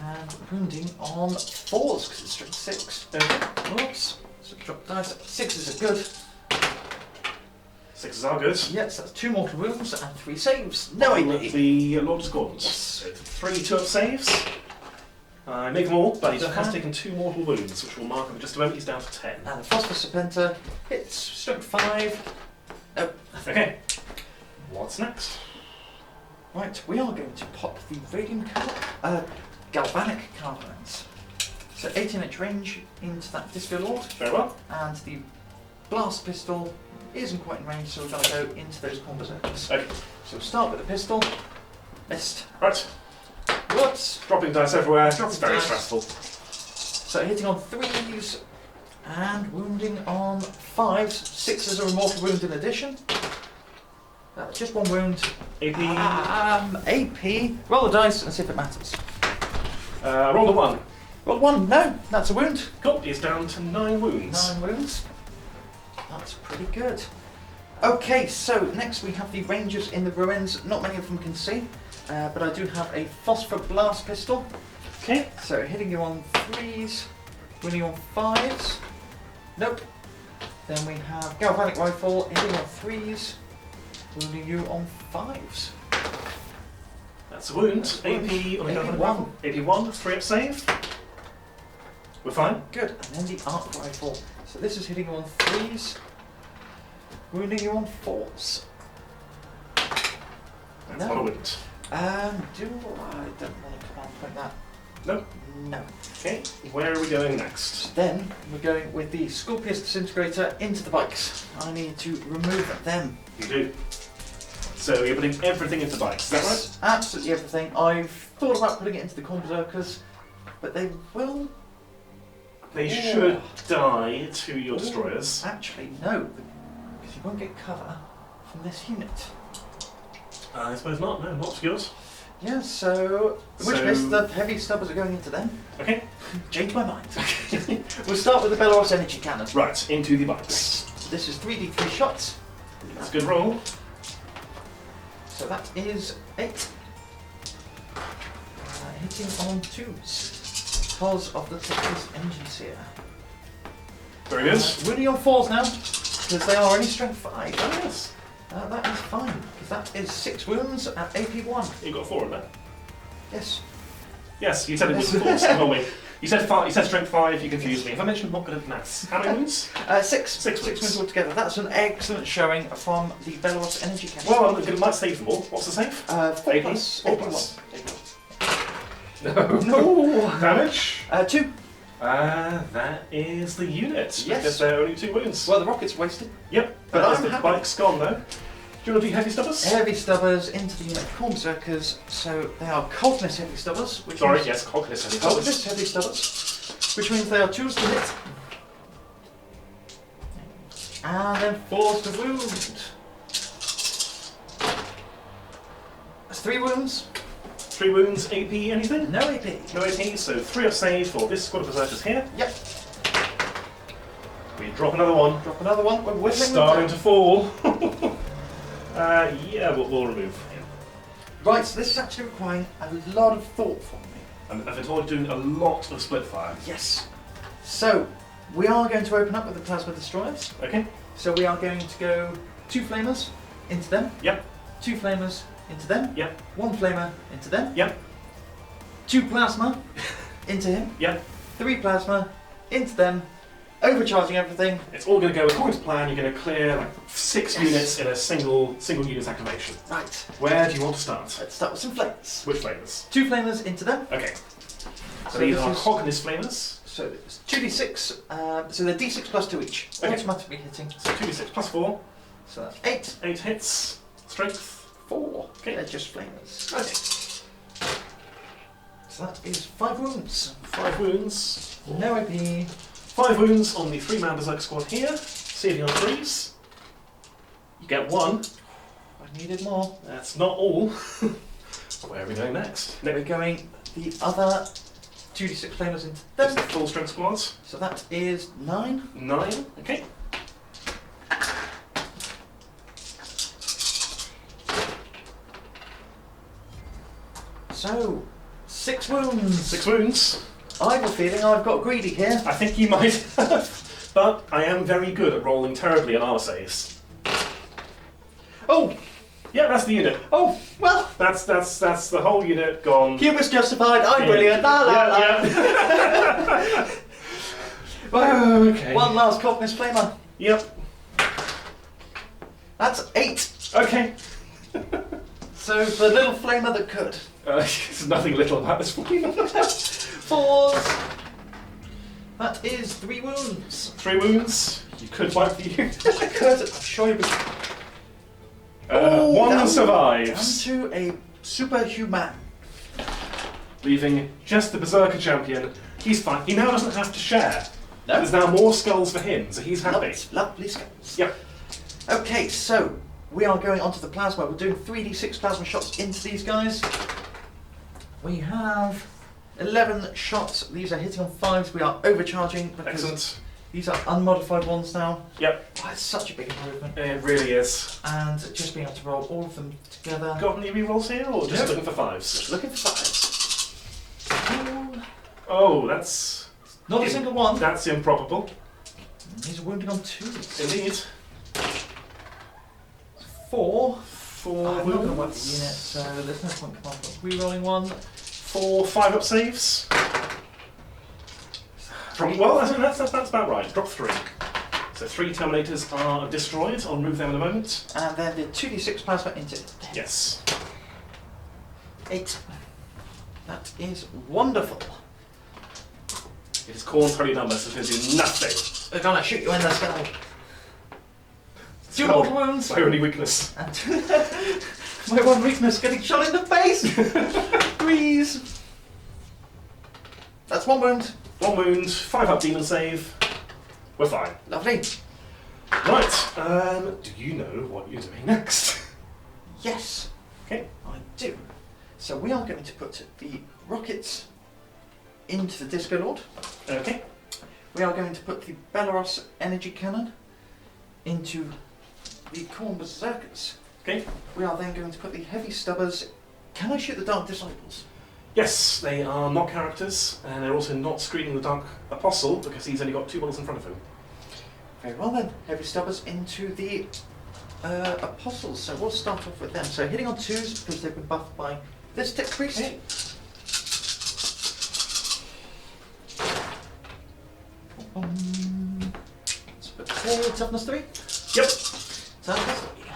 And wounding on 4s, because it's strength 6. Okay. Oops. So drop the dice. 6s are good. 6s are good. Yes, that's 2 mortal wounds and 3 saves. No On AP. the Lord's Gauntlet. Yes. 3 2-up saves. I make them all, but he That's has fine. taken 2 mortal wounds, which will mark him in just a moment. He's down to 10. And the Phosphorus Serpenter hits strength 5. Oh, Okay. What's next? right, we are going to pop the Radium Galvanic Carbines. So 18-inch range into that Disco Lord. Very well. And the Blast Pistol isn't quite in range, so we're going to go into those Khorne Beserkers. Okay. So we'll start with the pistol. Missed. Right. Whoops! Dropping dice everywhere. Dropping It's very dice. stressful. So hitting on 3s and wounding on 5s. 6s are a mortal wound in addition. Just 1 wound. AP. AP. Roll the dice and see if it matters. Roll the 1. Roll 1. No, that's a wound. Cool. He's down to 9 wounds. 9 wounds. That's pretty good. Okay, so next we have the Rangers in the ruins. Not many of them can see, but I do have a Phosphor Blast Pistol. Okay. So hitting you on 3s, winning on 5s. Nope. Then we have Galvanic Rifle, hitting on 3s, wounding you on 5s. That's a wound. That's a wound. AP on the AP Galvanic 1. Rifle. AP 1. 3-up save. We're fine. Good. And then the Arc Rifle. So this is hitting you on 3s, wounding you on 4s. That's No. not a wound. I don't want to command point that. Nope. No. Okay. Where are we going next? Then we're going with the Scorpius Disintegrator into the bikes. I need to remove them. You do. So you're putting everything into bikes, is that right? Absolutely everything. I've thought about putting it into the Khorne Beserkers, but they will... They Yeah. should die to your destroyers. Actually, no, because you won't get cover from this unit. I suppose not. No, not good. Yeah, so... In which So- case, the heavy stubbers are going into them. Okay. Change my mind. We'll start with the Belarus Energy Cannon. Right, into the bikes. So this is 3d3 shots. That's a good roll. So that is 8. Hitting on 2s because of the Texas Engine Seer. Very good. Wounding on 4s now because they are only strength 5. Oh, yes. That is fine because that is 6 wounds at AP 1. You got 4 in there. Yes. Yes, you said it was 4. So wait. You said 5. You said strength 5. You confused me. If I mentioned not good at maths, how many wounds? 6. Six wounds. Wounds altogether. That's an excellent showing from the Belarus Energy Cannon. Well, I might save them all. What's the save? 4 AP? plus. 4 AP plus. 1. No. No. Damage? 2. That is the unit. Yes. Because there are only 2 wounds. Well, the rocket's wasted. Yep. But That is I'm the happy. bike's gone though. Do you want to do heavy stubbers? Heavy stubbers into the unit Khorne Beserkers. So they are Cultness Heavy Stubbers. Which Sorry, means yes, cognitive heavy stubbers. Cultness Heavy Stubbers. Which means they are 2s to hit. And then 4s to wound. That's 3 wounds. 3 wounds, AP, anything? No AP. No AP, so 3-up save for this squad of Beserkers here. Yep. We drop another one. Drop another one. We're whittling Starting them to fall. Yeah, we'll remove him. down. Right, so this is actually requiring a lot of thought from me. And I've been told doing a lot of split fire. Yes. So, we are going to open up with the Plasma Destroyers. Okay? So we are going to go 2 Flamers into them. Yep. 2 Flamers into them. Yep. 1 Flamer into them. Yep. 2 Plasma into him. Yep. 3 Plasma into them. Overcharging everything. It's all going to go according to plan. You're going to clear like 6 units in a single unit's activation. Right. Where do you want to start? Let's start with some flames. Which flamers? 2 Flamers into them. Okay. So So these this are is- Cognis flamers. So it's 2d6. So they're d6 plus 2 each. Okay. Automatically hitting. So 2d6 plus 4. So that's 8. 8 hits. Strength. 4. Okay. They're just Flamers. Okay. So that is 5 wounds. 5 wounds. No AP. 5 wounds on the 3-man Berzerker squad here. Saving on 3s. You get 1. I needed more. That's not all. Where are we going next? We're going the other 2d6 flamers into them. Just the full strength squads. So that is 9. 9. Okay. So, 6 wounds. 6 wounds. I have a feeling I've got greedy here. I think you might have. But I am very good at rolling terribly on armor saves. Oh! Yeah, that's the unit. Oh, well. That's the whole unit gone. Humor's justified. I'm brilliant. La la la. Yeah. Well, Okay. one last Cognus Flamer. Yep. That's 8. Okay. So, the little flamer that could. There's nothing little about this flamer. 4s. That is 3 wounds. 3 wounds. You could wipe the unit. I could. I'm sure you'll be. One down survives, to a superhuman. leaving just the Berzerker Champion. He's fine. He now doesn't have to share. No. There's now more skulls for him, so he's happy. Lovely skulls. Yep. Okay, so we are going onto the plasma. We're doing 3d6 plasma shots into these guys. We have 11 shots. These are hitting on 5s. We are overcharging because Excellent. these are unmodified ones now. Yep. Oh, it's such a big improvement. It really is. And just being able to roll all of them together. Got any rerolls here, or just No. looking for 5s? Looking for 5s. Oh, that's Not a single one. that's improbable. These are wounding on 2s. Indeed. 4. 4 I'm not going to work the wounds. unit, so there's no point come on. Re-rolling 1. 4 5-up saves. Well, that's about right. Drop 3. So 3 Terminators are destroyed. I'll remove them in a moment. And then the 2d6 plasma into it. Yes. 8. That is wonderful. It is Khorne's holy number, so it can do nothing. They're gonna shoot you in the skull. 2 Skull. mortal wounds. My only weakness. And my one weakness, getting shot in the face. 3s. That's 1 wound. 1 wound, 5-up demon save. We're fine. Lovely. Right. Do you know what you're doing next? Yes, Okay. I do. So we are going to put the rockets into the Disco Lord. Okay. We are going to put the Belarus energy cannon into the Khorne Berzerkers. Okay. We are then going to put the heavy stubbers. Can I shoot the Dark Disciples? Yes, they are not characters, and they're also not screening the Dark Apostle because he's only got 2 models in front of him. Very well then. Heavy stubbers into the Apostles. So we'll start off with them. So hitting on 2s because they've been buffed by this Tech Priest. Okay. Let's put 4, toughness 3. Yep. Toughness 3.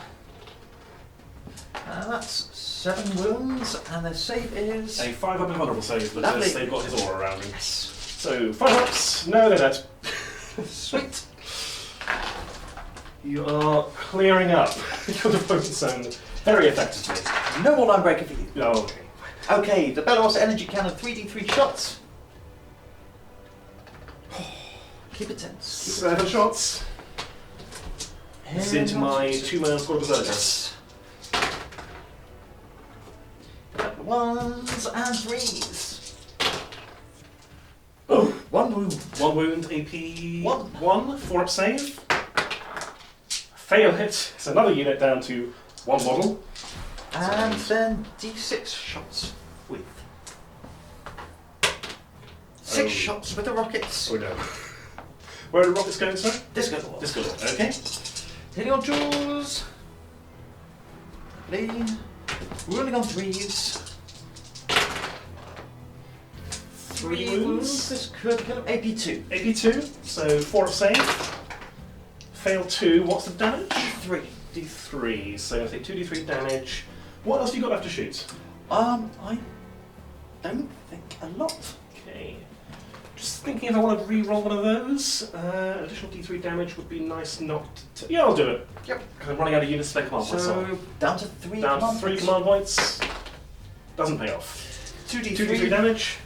That's 7 wounds, and their save is... A 5-up invulnerable save Lovely. because they've got his aura around him. Yes. So 5-ups. No, they're dead. Sweet. You are clearing up your opponent's zone very effectively. No more line breaker for you. Oh, okay. Okay, the Belarus energy cannon, 3d3 shots. Keep it tense. 7 shots. This is into my 2-man squad of Berzerkers. 1s and 3s. Oh, 1 wound. 1 wound, AP 1. 4-up save. Fail hit. It's another unit down to 1 model. And then d6 shots with. 6 shots with the rockets. Oh no. Where are the rockets going, sir? Disco Lord. Disco Lord. Okay. Hitting on 2s. Lovely. Rolling on 3s. 3 wounds. This could kill him. AP2. AP2. So 4-up save. Fail 2. What's the damage? 3. D3. So I think 2d3 damage. What else have you got left to shoot? I don't think a lot. Okay. Just thinking if I want to re-roll one of those. Additional d3 damage would be nice not to... Yeah, I'll do it. Yep. Because I'm running out of units to spend command points on. So down to 3 Down to command 3 points. command points. Doesn't pay off. 2d3. 2d3 damage.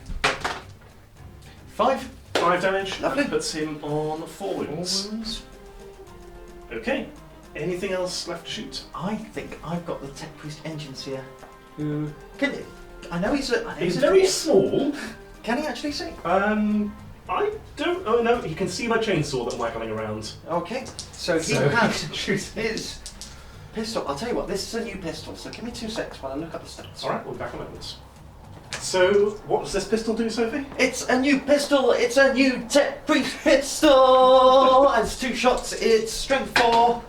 5. 5 damage. Lovely. That puts him on 4 wounds. Okay. Anything else left to shoot? I think I've got the Tech Priest engines here. Who can you? I know he's a. He's very small. Can he actually see? I don't. Oh no, you can see my chainsaw that I'm waggling around. Okay, so he has his pistol. I'll tell you what, this is a new pistol, so give me 2 seconds while I look up the stats. Alright, we'll be back in a moment. So, what does this pistol do, Sophie? It's a new pistol, it's a new Tech Priest pistol! It's 2 shots, it's strength 4.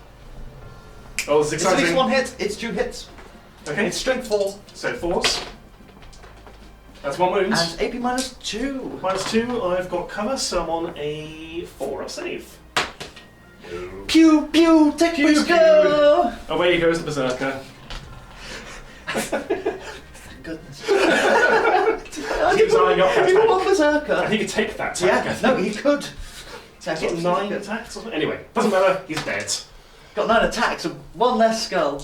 Oh, it's It's exciting. at least 1 hit, it's 2 hits. Okay. It's strength 4. So, force. That's 1 wound. And AP minus 2. Minus 2, I've got cover, so I'm on a 4-up save. Pew pew, Tech Pew, Priest pew. go! Away goes the Berserker. Thank goodness. Keeps eyeing up that He tank. won Berserker. And he could take that tank. Yeah, no, he could. So He's got 9 attacks or something. Anyway, doesn't matter, he's dead. Got 9 attacks and 1 less skull.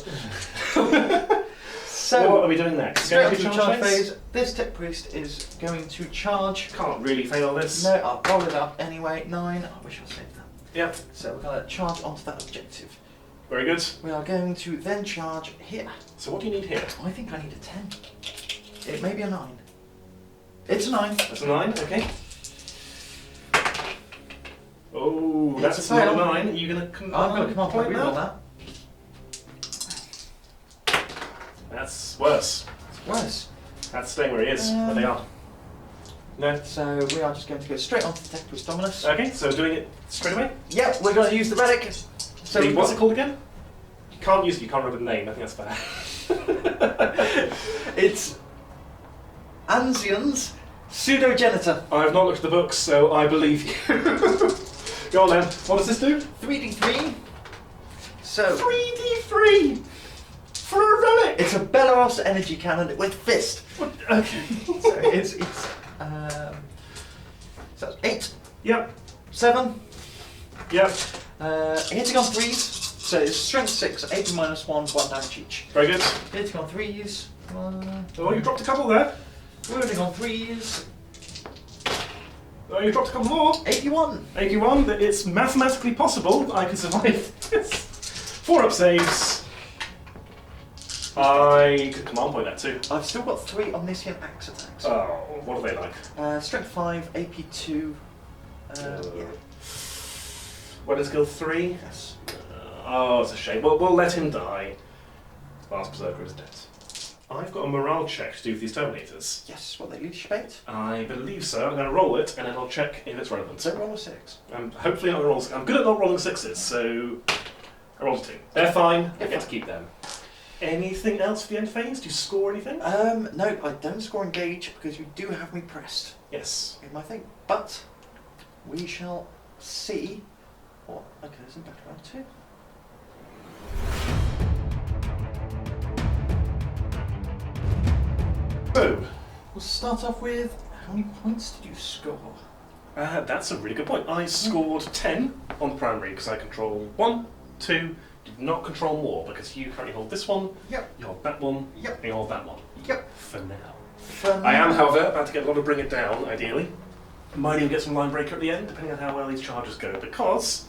So, what are we doing next? straight Going onto to the charge phase, this Tech Priest is going to charge. Can't really fail this. No, I'll roll it up anyway. 9. I wish I saved that. Yep. So we're going to charge onto that objective. Very good. We are going to then charge here. So what do you need here? I think I need a 10. It may be a 9. It's a 9. That's a 9, okay. Oh, It's that's a not a fail. 9. Are you going to come I'm going to come off my point reroll that? that. That's worse. It's worse. That's staying where he is, where they are. No. So we are just going to go straight onto the Tech Priest Dominus. Okay, so doing it straight away. Yep, we're going to use the Relic. So The, we've what's got- it called again? You can't use it, you can't remember the name, I think that's fair. It's Anzian's Pseudogenitor. I have not looked at the books, so I believe you. Go on then, what does this do? 3d3. So 3d3! For a relic! it's a Belarus energy cannon with fist. What? Okay. So it's so that's 8, Yep, 7. yep. Hitting on 3s. So it's strength 6, AP minus 1, 1 damage each. Very good. Hitting on 3s. Oh, you dropped a couple there. Wounding on 3s. Oh, you dropped a couple more. 81. 81, that it's mathematically possible that I can survive this. 4-up saves. I could command point that too. I've still got 3 omniscient axe attacks. Oh, what are they like? Strength 5, AP 2. Yeah. What is skill 3? Yes. Oh, it's a shame. Well, we'll let him die. Last Berserker is dead. I've got a morale check to do with these Terminators. Yes, what they leadership 8. I believe so. I'm going to roll it and then I'll check if it's relevant. So roll a 6. Hopefully I'm rolling. I'm good at not rolling 6s, so I rolled a 2. They're fine. I get to keep them. Anything else for the end phase? Do you score anything? No, I don't score engage because you do have me pressed Yes. in my thing. But we shall see what occurs in Battle Round 2. So, We'll start off with how many points did you score? that's a really good point. I scored 10 on the primary because I control 1, 2, did not control more because you currently hold this one, Yep. you hold that one, Yep. and you hold that one. Yep. For now. For I am, now- however, about to get a lot of Bring It Down, ideally. Might even get some Line Breaker at the end, depending on how well these charges go, because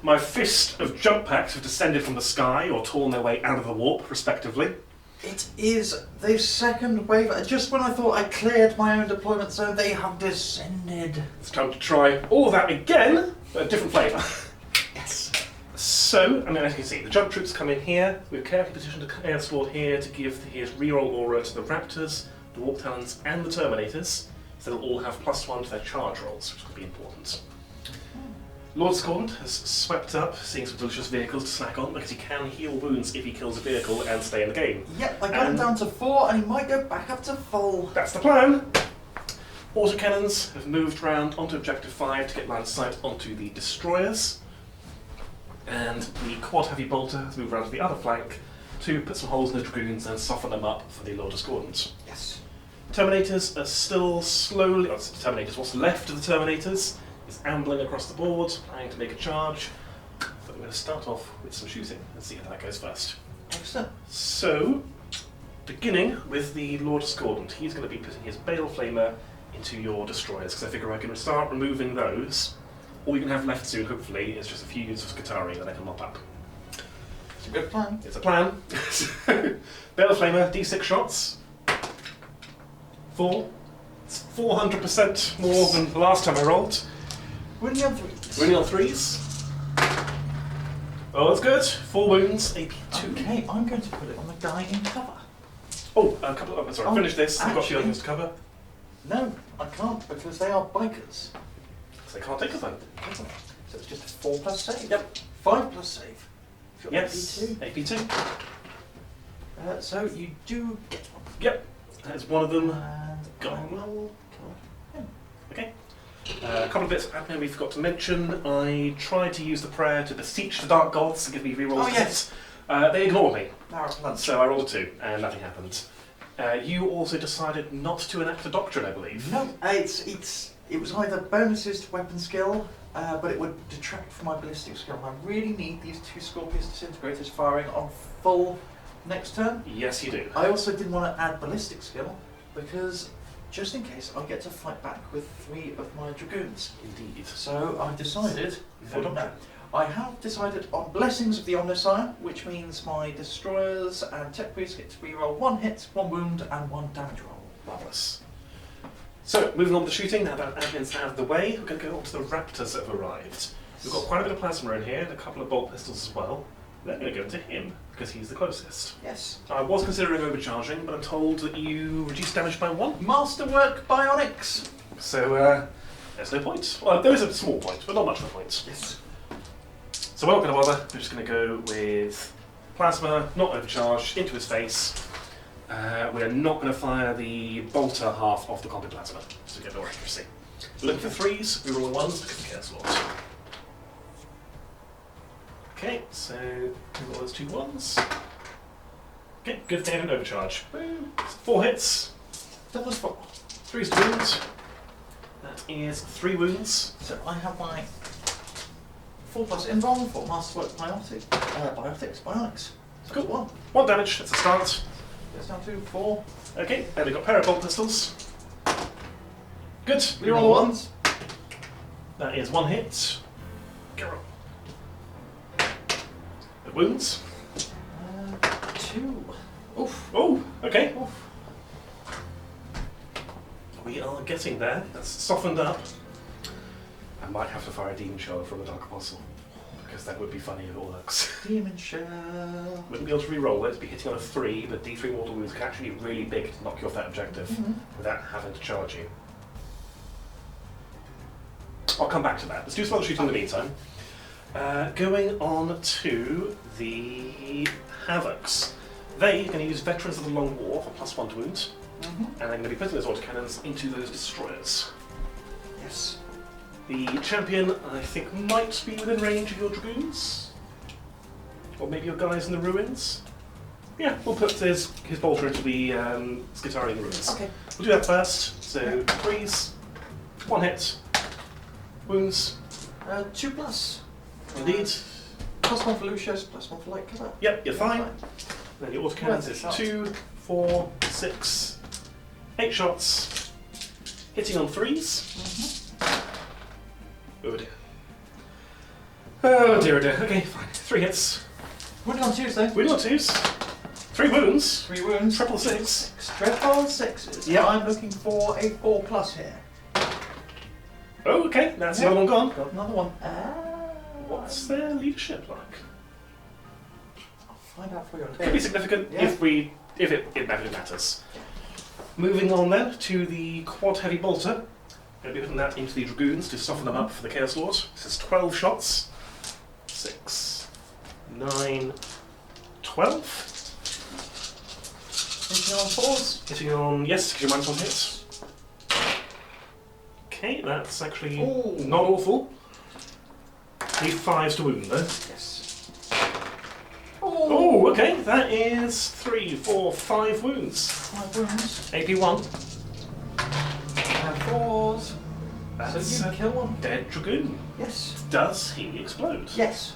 my fist of jump packs have descended from the sky or torn their way out of the warp, respectively. It is the second wave. Just when I thought I cleared my own deployment zone, they have descended. It's time to try all of that again, but a different flavour. Yes. So, I mean, as you can see, the jump troops come in here. We've carefully positioned a Chaos Lord here to give his reroll aura to the Raptors, the Warp Talons, and the Terminators, so they'll all have +1 to their charge rolls, which will be important. Lord Scorned has swept up, seeing some delicious vehicles to snack on, because he can heal wounds if he kills a vehicle and stay in the game. Yep, I got him down to 4 and he might go back up to full. That's the plan! Autocannons have moved round onto Objective 5 to get line of sight onto the destroyers. And the Quad Heavy Bolter has moved around to the other flank to put some holes in the Dragoons and soften them up for the Lord Discordant. Yes. Terminators are still slowly... Oh, Terminators, what's left of the Terminators is ambling across the board, planning to make a charge. But we're going to start off with some shooting and see how that goes first. Excellent. So, beginning with the Lord Discordant, he's going to be putting his Bale Flamer into your destroyers, because I figure I can start removing those. All you can have left soon, hopefully, is just a few units of Skitarii that I can mop up. It's a good plan. It's a plan. Bale of Flamer, D6 shots. 4. It's 400% more than the last time I rolled. Winning on 3s. Winning on 3s. Oh, that's good. 4 wounds, AP 2. Okay, I'm going to put it on the guy in cover. Oh, a couple of... Sorry, finish this. I've got a few others to cover. No, I can't because they are bikers. So they can't take a phone. So it's just a 4+ save. Yep. 5+ save. Yes. AP2. AP2. So you do get one. Yep. There's one of them. And Gone. I will kill him. Okay. A couple of bits of admin we forgot to mention. I tried to use the prayer to beseech the dark gods to give me rerolls. Oh, yes. They ignored me. Lunch. So I rolled a 2 and nothing happened. You also decided not to enact a doctrine, I believe. No, it was either bonuses to weapon skill, but it would detract from my ballistic skill. I really need these 2 Scorpius disintegrators firing on full next turn. Yes, you do. I also didn't want to add ballistic skill because just in case I get to fight back with 3 of my dragoons. Indeed. So I decided. No doctrine. I have decided on Blessings of the Omnissiah, which means my destroyers and tech priests get to reroll 1 hit, 1 wound, and 1 damage roll. Marvellous. So, moving on to the shooting, now that admin's out of the way, we're going to go on to the raptors that have arrived. We've got quite a bit of plasma in here, and a couple of bolt pistols as well. Then we're going to go to him, because he's the closest. Yes. I was considering overcharging, but I'm told that you reduce damage by 1. Masterwork Bionics! So, there's no point. Well, there is a small point, but not much of a point. Yes. So we're not going to bother, we're just going to go with plasma, not overcharge, into his face. We're not going to fire the bolter half of the combat plasma, just to get more accuracy. We're looking for 3s, we roll 1s because of Chaos Lord. Okay, so we roll those 2 1s. Okay, good thing I didn't overcharge. Boom. 4 hits. That was 4. 3's to wounds. That is 3 wounds. So I have my 4+ invuln for Masterwork Bionics. So Cool. 1. 1 damage, that's a start. Goes down to 4. Okay, and we've got a pair of bolt pistols. Good, Reroll 1s. That is 1 hit. Go on. The wounds. 2. Oof. Oh, okay. Oof. We are getting there. That's softened up. I might have to fire a demon shell from the Dark Apostle, because that would be funny if it works. Demon Shell. Wouldn't be able to re-roll it, it'd be hitting on a 3, but D3 mortal wounds can actually be really big to knock you off that objective without having to charge you. I'll come back to that. Let's do some other shooting in the meantime. Going on to the Havocs. They are going to use Veterans of the Long War for +1 to wounds, and they're going to be putting those autocannons into those destroyers. Yes. The champion, I think, might be within range of your dragoons, or maybe your guys in the ruins. Yeah, we'll put his bolter into the Skitarii in the ruins. Okay. We'll do that first. So 3s, 1 hit, wounds. 2+. Indeed. +1 for Lucius, +1 for light cover. Yep, you're fine. Then your autocannons Worth a is shot. 2, 4, 6, 8 shots, hitting on 3s. Oh dear. Oh dear, oh dear. Okay, fine. 3 hits. Winning on Tuesday. Winning on 2s. 3 wounds. 3 wounds. Triple 6. Triple 6s. Yeah. I'm looking for a 4+ here. Oh, okay. That's the Yeah. other one gone. Got another one. What's their leadership like? I'll find out for you. Could be significant Yeah. if it matters. Moving on then to the quad heavy bolter. Going to be putting that into the dragoons to soften them up for the Chaos Lord. This is 12 shots. 6, 9, 12. Hitting on 4s. Hitting on, yes, because you're -1 hits. Okay, that's actually Ooh. not awful. Need 5s to wound though. Yes. Oh, okay, that is 3, 4, 5 wounds. 5 wounds. AP1. And 4s. That's So you a kill one. dead dragoon. Yes. Does he explode? Yes.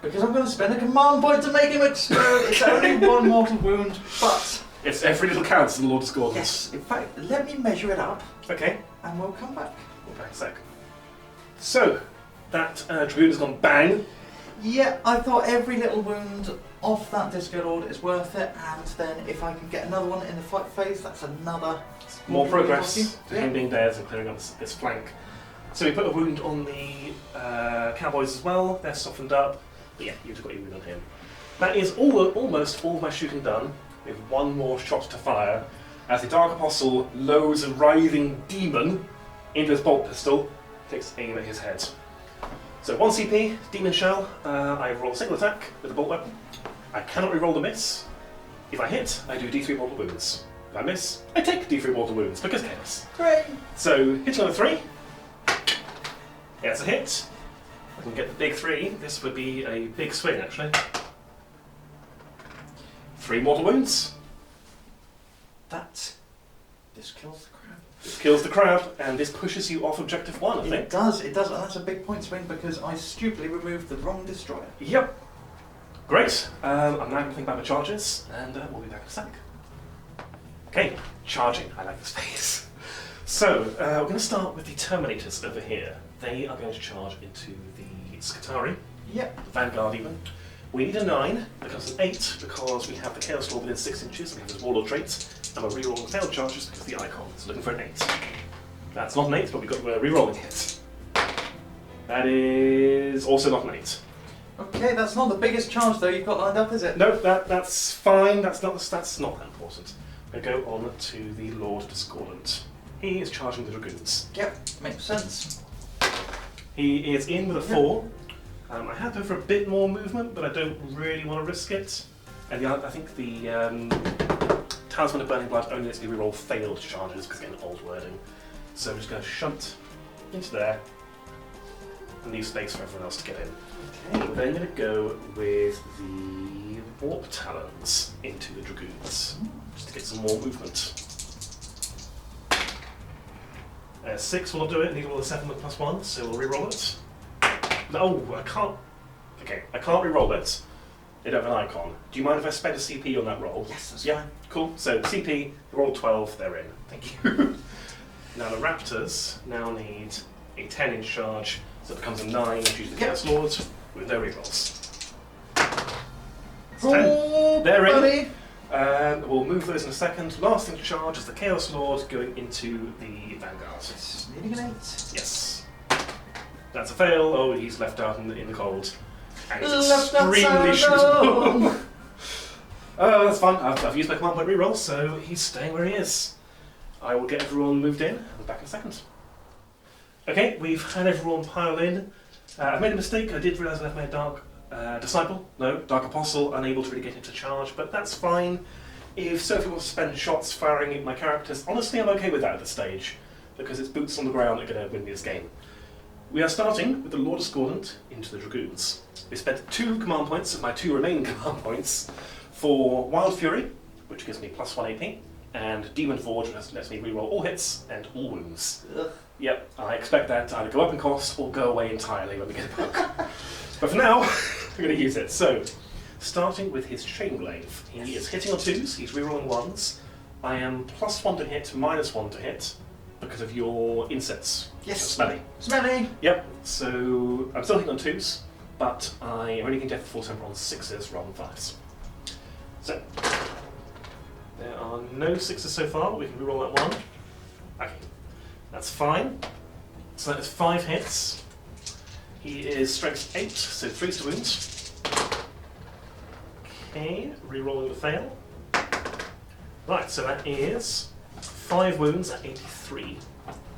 Because I'm going to spend a command point to make him explode. It's only 1 mortal wound, but It's every little counts in the Lord Discordant. Yes, in fact, let me measure it up Okay. and we'll come back. We'll back a sec. So, that Dragoon has gone bang. Yeah, I thought every little wound off that Disco Lord is worth it, and then if I can get another one in the fight phase, that's another... More progress to Yeah. him being dead and clearing up his flank. So we put a wound on the cowboys as well. They're softened up. But yeah, you've got your wound on him. That is almost all of my shooting done. We have one more shot to fire as the Dark Apostle loads a writhing demon into his bolt pistol, takes aim at his head. So 1 CP, Demon Shell. I roll a single attack with the bolt weapon. I cannot reroll the miss. If I hit, I do D3 mortal wounds. If I miss, I take D3 mortal wounds because chaos. Great! So hit number 3. Yeah, it's a hit. I can get the big 3. This would be a big swing actually. 3 mortal wounds. This kills the crab. This kills the crab, and this pushes you off objective 1, I think. It does, and that's a big point swing because I stupidly removed the wrong destroyer. Yep. Great. I'm now going to think about my charges, and we'll be back in a sec. Okay, charging. I like this phase. So, we're going to start with the Terminators over here. They are going to charge into the Skitarii, Yep. the Vanguard even. We need a 9, becomes an 8 because we have the Chaos Lord within 6 inches, we have his Warlord traits, and we're rerolling failed charges because the icon is looking for an 8. That's not an 8, but we're rerolling it. That is also not an 8. Okay, that's not the biggest charge though you've got lined up, is it? No, that's fine. That's not that important. We go on to the Lord Discordant. He is charging the Dragoons. Yep, makes sense. He is in with a 4. I have to go for a bit more movement, but I don't really want to risk it. And I think the Talisman of Burning Blood only lets me reroll failed charges because again, old wording. So I'm just going to shunt into there and leave space for everyone else to get in. Okay. We're then going to go with the Warp Talons into the Dragoons, just to get some more movement. 6 will not do it, need to roll a 7 with +1, so we'll reroll it. No, I can't. Okay, I can't reroll it. They don't have an icon. Do you mind if I spend a CP on that roll? Yes, that's Yeah, fine. cool. So CP, roll 12, they're in. Thank you. Now the Raptors now need a 10-inch charge, so it becomes a 9 and use the Chaos Lord with no rerolls. It's 10. Oh, They're in. buddy. We'll move those in a second. Last thing to charge is the Chaos Lord going into the Vanguard. It's needing an 8. Yes. That's a fail. Oh, he's left out in the cold. And he's Left extremely outside alone. shootable. That's fine. I've used my command point reroll, so he's staying where he is. I will get everyone moved in. I'll be back in a second. Okay, we've had everyone pile in. I made a mistake. I did realise I left my Dark Disciple. No, Dark Apostle, unable to really get into charge, but that's fine. If Sophie wants to spend shots firing at my characters, honestly, I'm okay with that at this stage, because it's boots on the ground that are going to win me this game. We are starting with the Lord Discordant into the Dragoons. We spent 2 command points of my 2 remaining command points for Wild Fury, which gives me +1 AP, and Demon Forge, which lets me reroll all hits and all wounds. Ugh. Yep, I expect that to either go up in cost or go away entirely when we get a poke. But for now, we're going to use it. So, starting with his Chainglaive. He is hitting on 2s, he's rerolling 1s. I am +1 to hit, -1 to hit, because of your insets. Yes. Smelly. Smelly. Yep, so I'm still hitting on 2s, but I am only getting death full temper on 6s rather than 5s. So, there are no 6s so far, but we can reroll that 1. Okay, that's fine. So that is 5 hits. He is strength 8, so 3 to wounds. Okay, rerolling the fail. Right, so that is 5 wounds at 83.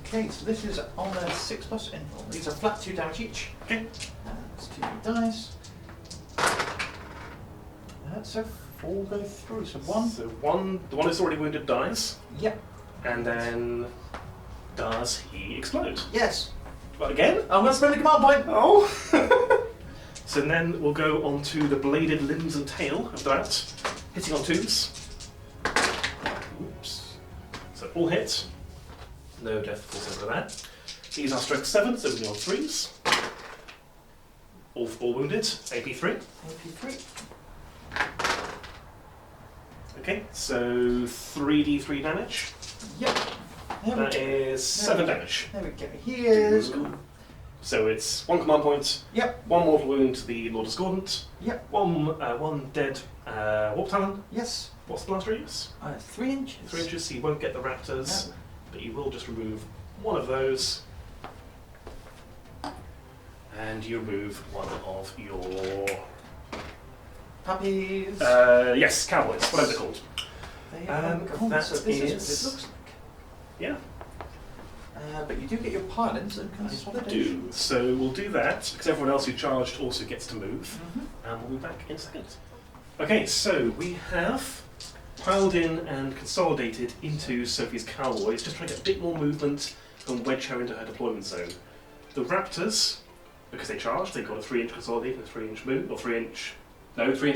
Okay, so this is on a 6+ interval. These are flat 2 damage each. Okay. That's 2 dice. So 4 go through. So 1. So the one that's already wounded dies, Yep. and then does he explode? Yes. But again? I'm going to spend the command point. Oh! So then we'll go on to the bladed limbs and tail of that, hitting on 2s. Oops. So all hit. No death falls over that. These are strength 7, so we're on 3s. All wounded. AP3. AP3. Okay, so 3d3 damage. Yep. There we That go. is 7 damage. There we go. He is. So it's 1 command point, Yep. 1 mortal wound to the Lord Discordant, Yep. one dead Warp Talon. Yes. What's the blast radius? 3 inches. 3 inches, so you won't get the raptors, No. but you will just remove one of those. And you remove one of your... Puppies. yes, cowboys, whatever they're called. They are called, that so this is what is- it looks like. Yeah, But you do get your pilots and I consolidation. do. So we'll do that, because everyone else who charged also gets to move. Mhm. And we'll be back in a second. Okay, so we have piled in and consolidated into Sophie's cowboys, just trying to get a bit more movement and wedge her into her deployment zone. The raptors, because they charged, they've got a 3-inch consolidate and a 3-inch move, or 3-inch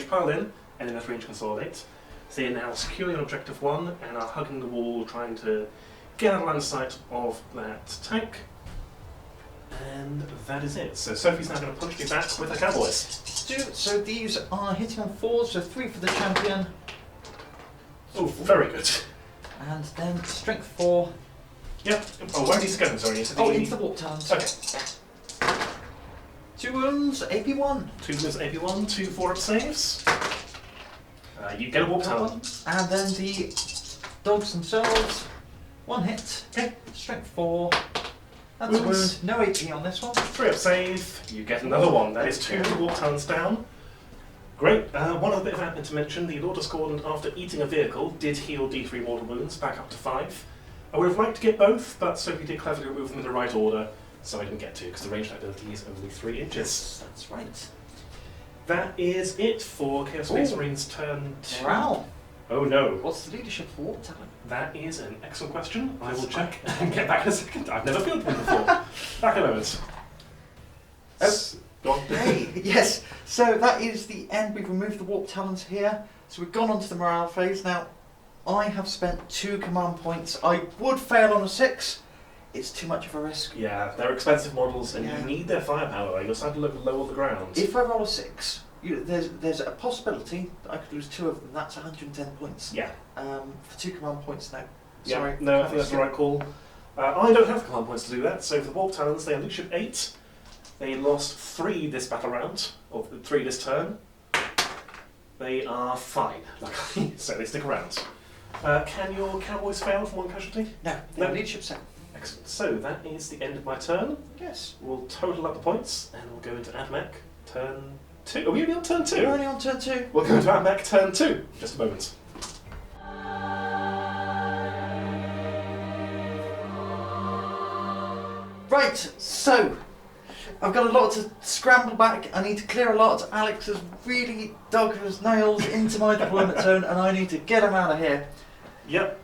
pile in, and then a 3-inch consolidate. So they are now securely on objective 1 and are hugging the wall, trying to get out of line of sight of that tank. And that is it. So Sophie's now going to punch me back with her cowboys. So these are hitting on 4s, so 3 for the champion, Oh, very good. and then strength 4. Yep. Oh, where are these going? Sorry, into the... Oh, into the warp talons. Okay. 2 wounds, AP1. 2 moves AP1, 2 4-up saves. You get a warp talon. And then the dogs themselves, 1 hit, Okay. strength 4. That's a Wounds. wound, no AP on this one. 3-up save. You get another one. That is 2 warp talons down. Great. One other bit of admin to mention: the Lord Discordant, after eating a vehicle, did heal D3 mortal wounds back up to 5. I would have liked to get both, but Sophie did cleverly remove them in the right order, so I didn't get to, because the ranged ability is only 3 inches. That's right. That is it for Chaos Space Ooh. Marine's turn 2. Morale. Oh no. What's the leadership for warp talon? That is an excellent question. I will check and get back in a second. I've never fielded one before. Back in a moment. Go on. Hey, yes. So that is the end. We've removed the warp talons here. So we've gone on to the morale phase. Now, I have spent 2 command points. I would fail on a 6. It's too much of a risk. Yeah, they're expensive models, and Yeah. you need their firepower. You're starting to look low on the ground. If I roll a 6, there's a possibility that I could lose 2 of them. That's 110 points. Yeah. For 2 command points now. Yeah. Sorry. No, I think that's the right call. I don't have the command points to do that. So for the Warp Talons, they are leadership 8. They lost 3 this battle round, or 3 this turn. They are fine, luckily, so they stick around. Can your cowboys fail from 1 casualty? No, No. leadership 7. Excellent. So that is the end of my turn. Yes. We'll total up the points, and we'll go into Admech turn 2. Are we only on turn 2? We're only on turn 2. We'll go into Admech turn 2. Just a moment. Right, so I've got a lot to scramble back. I need to clear a lot. Alex has really dug his nails into my deployment zone, and I need to get him out of here. Yep.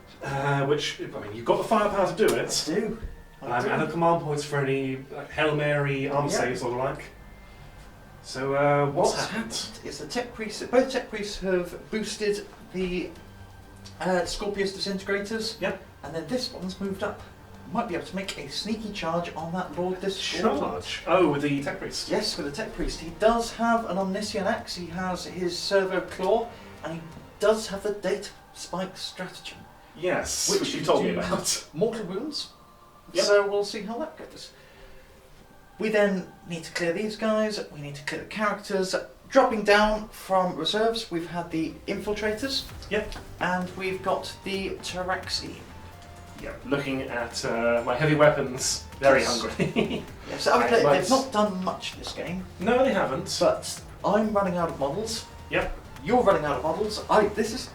Which, I mean, you've got the firepower to do I it. do. I do. And the command points for any Hail Mary arm Yeah. saves or the like. So, what's What's happened? happened is the tech priests, both tech priests have boosted the Scorpius disintegrators. Yep. And then this one's moved up. Might be able to make a sneaky charge on that Lord Discordant. Charge? Oh, with the tech priest. Yes, with the tech priest. He does have an omniscient axe, he has his servo claw, and he does have the data spike stratagem. Yes, Which which you told me do about. Mortal wounds. Yep. So we'll see how that goes. We then need to clear these guys, we need to clear the characters. Dropping down from reserves, we've had the infiltrators. Yep. And we've got the Taraxi. Yeah, looking at my heavy weapons, very Yes. hungry. Yes, I would Right, say right. they've not done much this game, No, they haven't. but I'm running out of models. Yep. You're running out of models. This is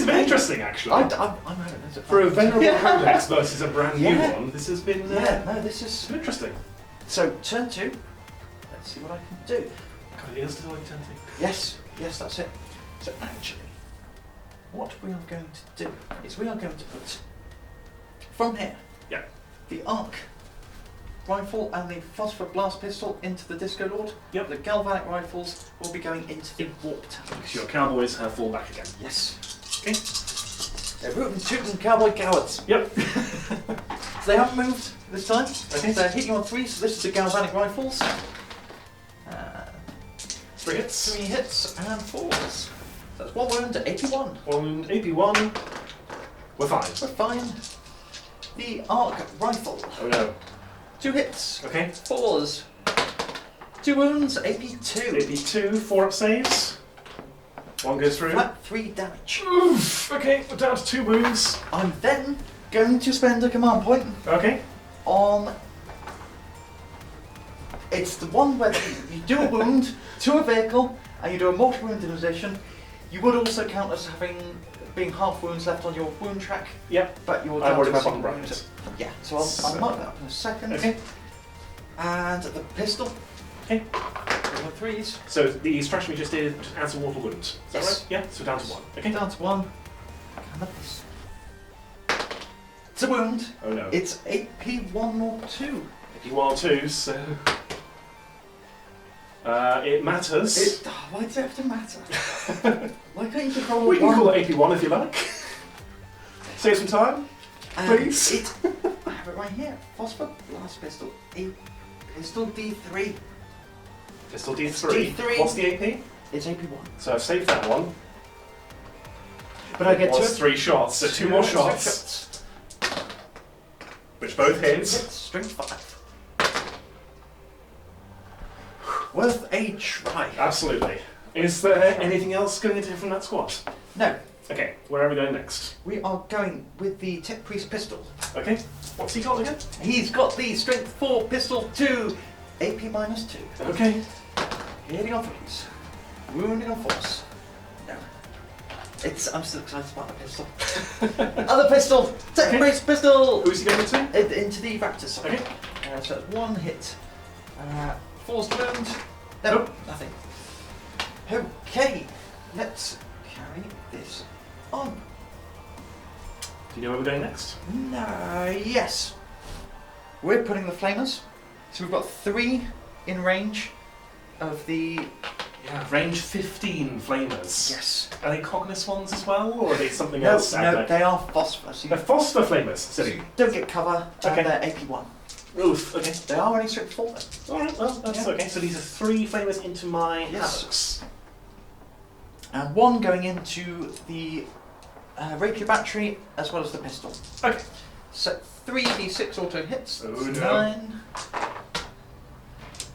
very interesting, actually. I'm having this. For a venerable Yeah. codex versus a brand new Yeah. one, this has been This is it's been interesting. so turn 2. Let's see what I can do. God, it is still like 10 things. Yes, that's it. So actually, what we are going to do is we are going to put from here, Yeah. the arc rifle and the phosphor blast pistol into the Disco Lord. Yep. The galvanic rifles will be going into the warp Because tanks. your cowboys have fallen back again. Yes. Okay. They're rootin' tootin' cowboy cowards. Yep. So they haven't moved this time. Okay. They're hitting on 3, so this is the galvanic rifles. 3 hits. 3 hits and 4s. So that's 1 wound, AP1. 1 wound, AP1. We're fine. We're fine. The Arc Rifle. Oh no. 2 hits. Okay. 4s. 2 wounds, AP2. AP2, 4 up saves. 1 goes through. Flat 3 damage. Oof. Okay, we're down to 2 wounds. I'm then going to spend a command point Okay. on... It's the one where you do a wound to a vehicle and you do a mortal wound in addition. You would also count as being half wounds left on your wound track. Yep. But you're I've down already to a got single one wound. right. Yeah, so I'll mark that up in a second. Okay. And the pistol. Okay. 3s. So the stratagem we just did add some mortal wounds. Is that Yes. right? Yeah. So down to 1. Okay. Down to 1. It's a wound. Oh no. It's AP1 or 2. AP1 or 2, so it matters. Why does it have to matter? Why can't you just roll We can 1? call it AP1 if you like. Save some time, please. I have it right here. Phosphor Blast Pistol. Pistol D3. Pistol D3. D3. What's the AP? It's AP1. So I've saved that one. But I get It was 3 shots, so 2 more shots. Which both hit. Strength 5. Worth a try. Absolutely. Is there anything else going into from that squad? No, Okay, where are we going next? we are going with the Tech Priest pistol. Okay, what's he got again? He's got the Strength 4 pistol 2, AP minus 2. Okay. Hitting on 3s. Wounding on 4s. No. I'm still excited about the pistol. Other pistol! Tech Okay. Priest pistol! Who's he going into? Into the Raptor side. Okay. So that's 1 hit. 4's wound. No, Nope. nothing. Okay, let's carry this on. Do you know where we're going next? No, yes. We're putting the flamers. So we've got 3 in range of the... Yeah, range 15 flamers. Yes. Are they Cognis ones as well, or are they something No, else? no, they are phosphor. So They're you phosphor flamers. Silly. don't get cover, Okay. and they're AP1. Oof, okay. They are only strict 4 though. Alright, well, that's Yeah. okay. So these are 3 flamers into my Yes. Havocs. And 1 going into the rapier battery as well as the pistol. Okay. So 3d6 auto hits. Oh, That's no. 9.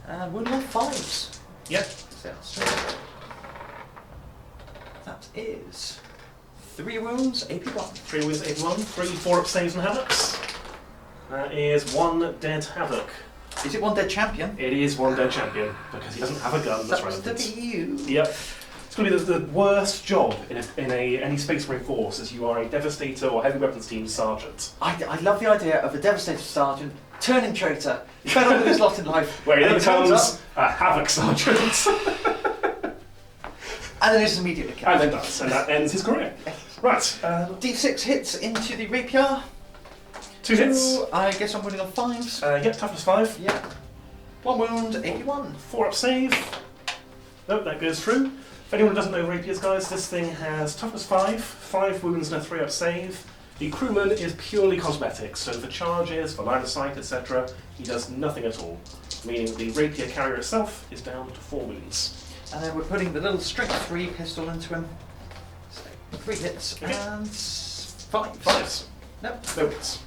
And wounding on 5s. Yep. So that is 3 wounds, AP1. 3 wounds, 81. 3 4-up saves and Havocs. That is 1 dead Havoc. Is it 1 dead champion? It is 1 dead champion, because he doesn't have a gun that's That was to relevant. be you. Yep. It's going to be the worst job in any Space Marine force, as you are a Devastator or Heavy Weapons Team Sergeant. I love the idea of a Devastator Sergeant turning traitor. You better lose his lot in life. Where And he it turns becomes up, a Havoc Sergeant. and then is immediately killed. And then does, and that ends his career. Right, D6 hits into the rapier. 2 hits. I guess I'm winning on 5s. Yep, toughness 5. Yeah. 1 wound, 81. 4-up save. Nope, that goes through. If anyone doesn't know rapiers, guys, this thing has toughness 5, 5 wounds and a 3-up save. The crewman is purely cosmetic, so for charges, for line of sight, etc., he does nothing at all. Meaning the rapier carrier itself is down to 4 wounds. And then we're putting the little strength 3 pistol into him. So 3 hits Okay. and 5. 5s. Nope. No hits.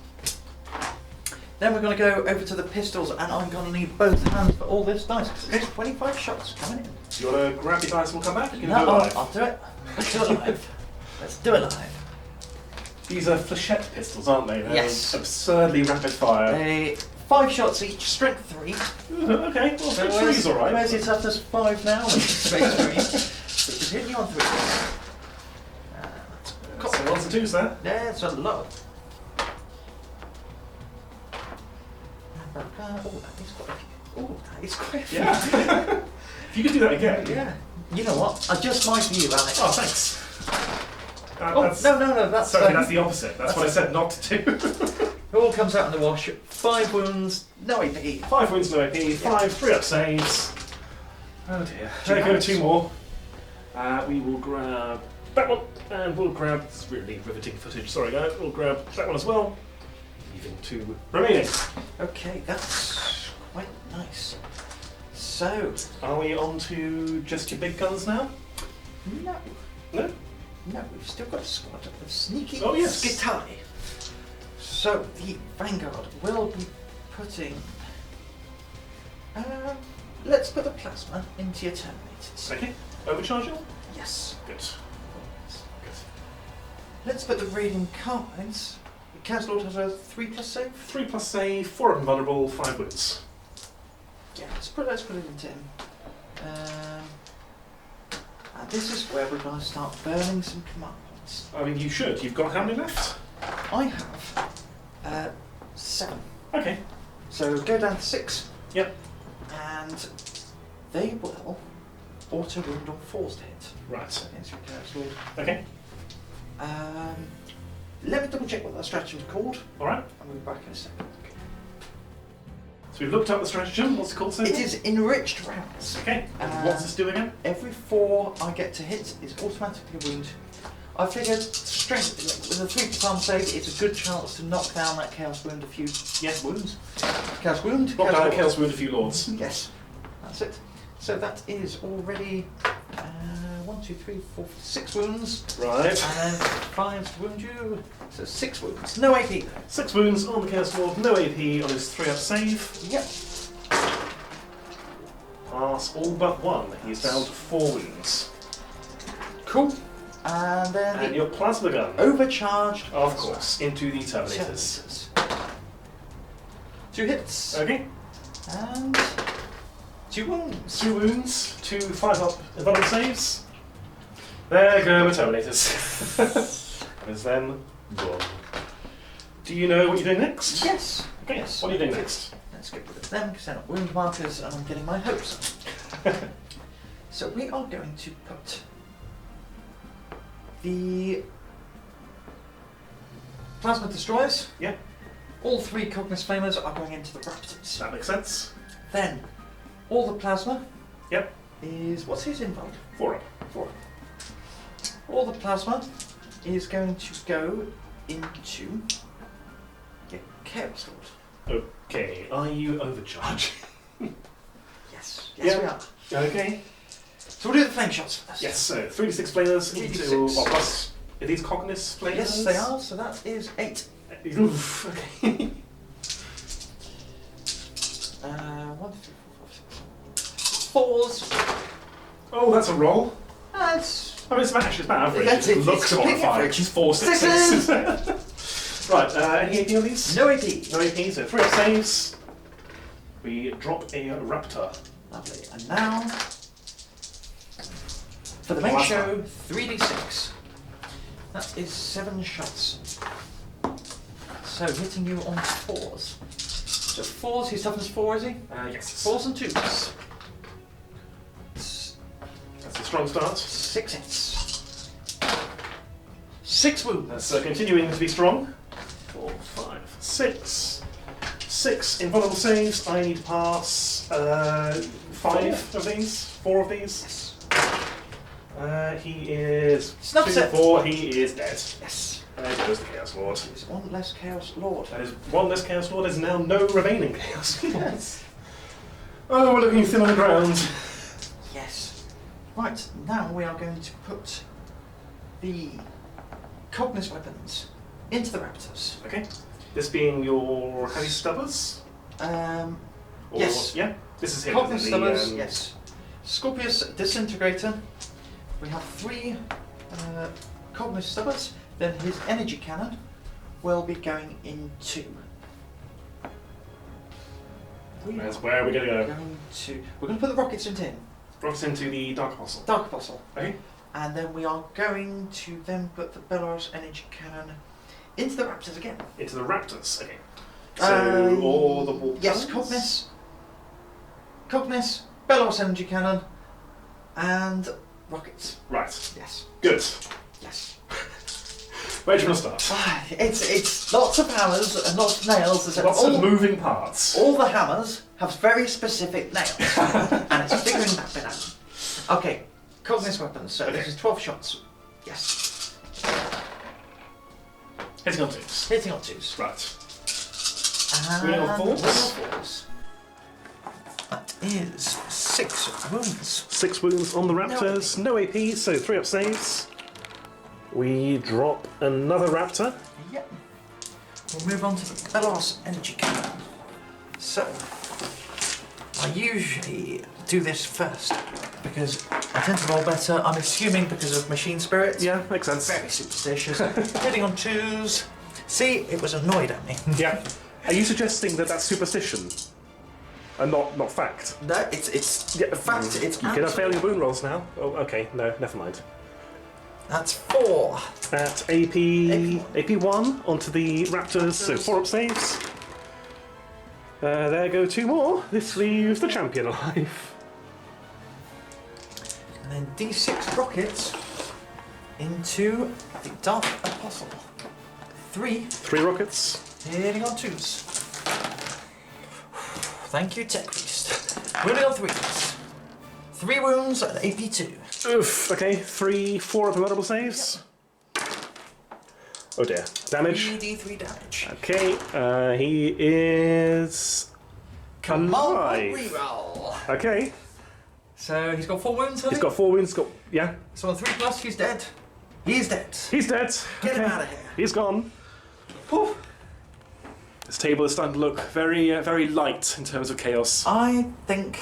Then we're going to go over to the pistols, and I'm going to need both hands for all this dice. 'Cause there's 25 shots coming in. Do you want to grab your dice and we'll come back? You can No, do it live. I'll do it. Let's do it live. Let's do it live. These are flechette pistols, aren't they? They're Yes. absurdly rapid fire. They 5 shots each, strength 3. Okay, well, So three's alright. Where's your toughness 5 now? And space 3. Which is hitting you on 3. So 1s and 2s there. There's a lot. Oh, that is quite a few. Oh, that is quite a few. Yeah. If you could do that again. Yeah. You know what? I just might for you, Alex. Oh, thanks. Oh, That's, no, that's... sorry, that's the opposite. That's what I said not to do. It all comes out in the wash. 5 wounds, no AP. 5 wounds, no AP. 5 3-up saves. Oh dear. There we go, 2 more. We will grab that one, and we'll grab... It's really riveting footage, sorry guys. We'll grab that one as well. Leaving 2 remaining. Okay, that's quite nice. So... Are we on to just your big guns now? No. No? No, we've still got a squad of sneaky Oh, yes. Skitai. So the Vanguard will be putting... let's put the plasma into your Terminators. Okay. Overcharging? Yes. Good. Good. Let's put the Radiant Carbides. The Chaos Lord has a 3+ save. 3+ save, 4 up and vulnerable, 5 wounds. Yeah, let's put it into him. And this is where we're going to start burning some command points. I mean, you should. You've got how many left? I have 7. Okay. So go down to 6. Yep. And they will auto wound on 4s to hit. Right. Against your Chaos Lord. Okay. Let me double check what that stratagem is called. Alright. I'll be back in a second. So we've looked up the stratagem. What's it called so It far? is enriched rounds. Okay. And what's this do again? Every 4 I get to hit is automatically a wound. I figured strength with a 3+ save, it's a good chance to knock down that Chaos Wound a few wounds. Chaos Wound. Knock down a Lord. Chaos Wound a few lords. Yes, that's it. So that is already 1, 2, 3, 4, 6 wounds. Right. And then 5 to wound you. So 6 wounds. No AP though. 6 wounds on the Chaos Lord, no AP on his 3-up save. Yep. Pass all but 1. He's down to 4 wounds. Cool. And then And your plasma gun. overcharged. Of course, into the Terminators. 2 hits. Okay. And 2 wounds. 2 wounds, 2 5-up invulnerable saves. There go the Terminators. That is them gone. Do you know what you're doing next? Yes. Okay, Yes. what are you doing next? Let's get rid of them because they're not wound markers and I'm getting my hopes up. So we are going to put the Plasma Destroyers. Yeah. All 3 Cognus Flamers are going into the Raptors. That makes sense. Then all the Plasma Yep. is... What's his invuln? 4 up. 4. All the Plasma is going to go into the Chaos Lord. Okay, are you overcharged? Yes. Yes, Yeah. we are. Okay. So we'll do the flame shots first. Yes, so 3d6 flamers 3d6. into... Well, plus... Are these Cognis flamers? Yes, they are. So that is 8. Oof, okay. 1, 2, 3, 4, 5, 6, 4s. Oh, that's a roll. That's... I mean, it's about average. That's it it, looks it's completely horrifying. average. She's 4 6. Right, any AP on these? No AP. No AP, so 3 up saves. We drop a Raptor. Lovely. And now, for the main Last show, 3d6. That is 7 shots. So hitting you on 4s. So 4s, he's toughness 4, is he? Yes. 4s and 2s. That's a strong start. 6 hits. 6 wounds. That's continuing to be strong. 4, 5, 6. 6 invulnerable saves. I need to pass 5 of these. 4 of these. He is... Snuffs 2, it. 4, he is dead. Yes. There goes the Chaos Lord. There's 1 less Chaos Lord. That is 1 less Chaos Lord. There's now no remaining Chaos Lords. Oh, we're looking thin on the ground. Yes. Right, now we are going to put the Cognus weapons into the Raptors. Okay. This being your heavy stubbers? Or, Yes. Yeah. This is him. Cognus isn't he? Stubbers, yes. Scorpius Disintegrator. We have 3 Cognus Stubbers. Then his energy cannon will be going into. That's where we're going to go. We're going to put the rockets into him. Rockets into the Dark Apostle. Dark Apostle. Okay. And then we are going to then put the Belarus energy cannon into the Raptors again. Into the Raptors. Okay. So all the warp Yes, cannons? Cognis, Belarus energy cannon, and rockets. Right. Yes. Good. Yes. Where do you want to start? It's lots of hammers and lots of nails. There's Lots all, of moving parts. all the hammers have very specific nails, and it's figuring that bit out. Okay, Cognis weapons. So this is 12 shots. Yes. Hitting on 2s. Hitting on 2s. Right. And Winning on 4s? winning on 4s. That is 6 wounds. 6 wounds on the Raptors. No AP, so 3 up saves. We drop another raptor. Yep. We'll move on to the Belos energy cannon. So, I usually do this first because I tend to roll better. I'm assuming because of machine spirits. Yeah, makes sense. Very superstitious. Hitting on 2s. See, it was annoyed at me. Yeah. Are you suggesting that that's superstition and not fact? No, it's Yeah, fact. It's you can have failing boon rolls now. Oh, okay. No, never mind. That's 4. At AP1 onto the raptors, so 4 up saves. There go 2 more. This leaves the champion alive. And then D6 rockets into the Dark Apostle. 3. 3 rockets. Hitting on 2s. Thank you, Tech Priest. Wounding on 3s. 3 wounds at AP2. Oof. Okay, 3 4 up emotional saves. Oh dear. Damage. 3d3 damage. Okay, he is Come on, alive. reroll. Okay, So he's got 4 wounds, he's got 4 wounds. Yeah, So on 3+, he's dead. He's dead. he's dead. Get him Okay. out of here. He's gone. Whew. This table is starting to look very, very light in terms of chaos. I think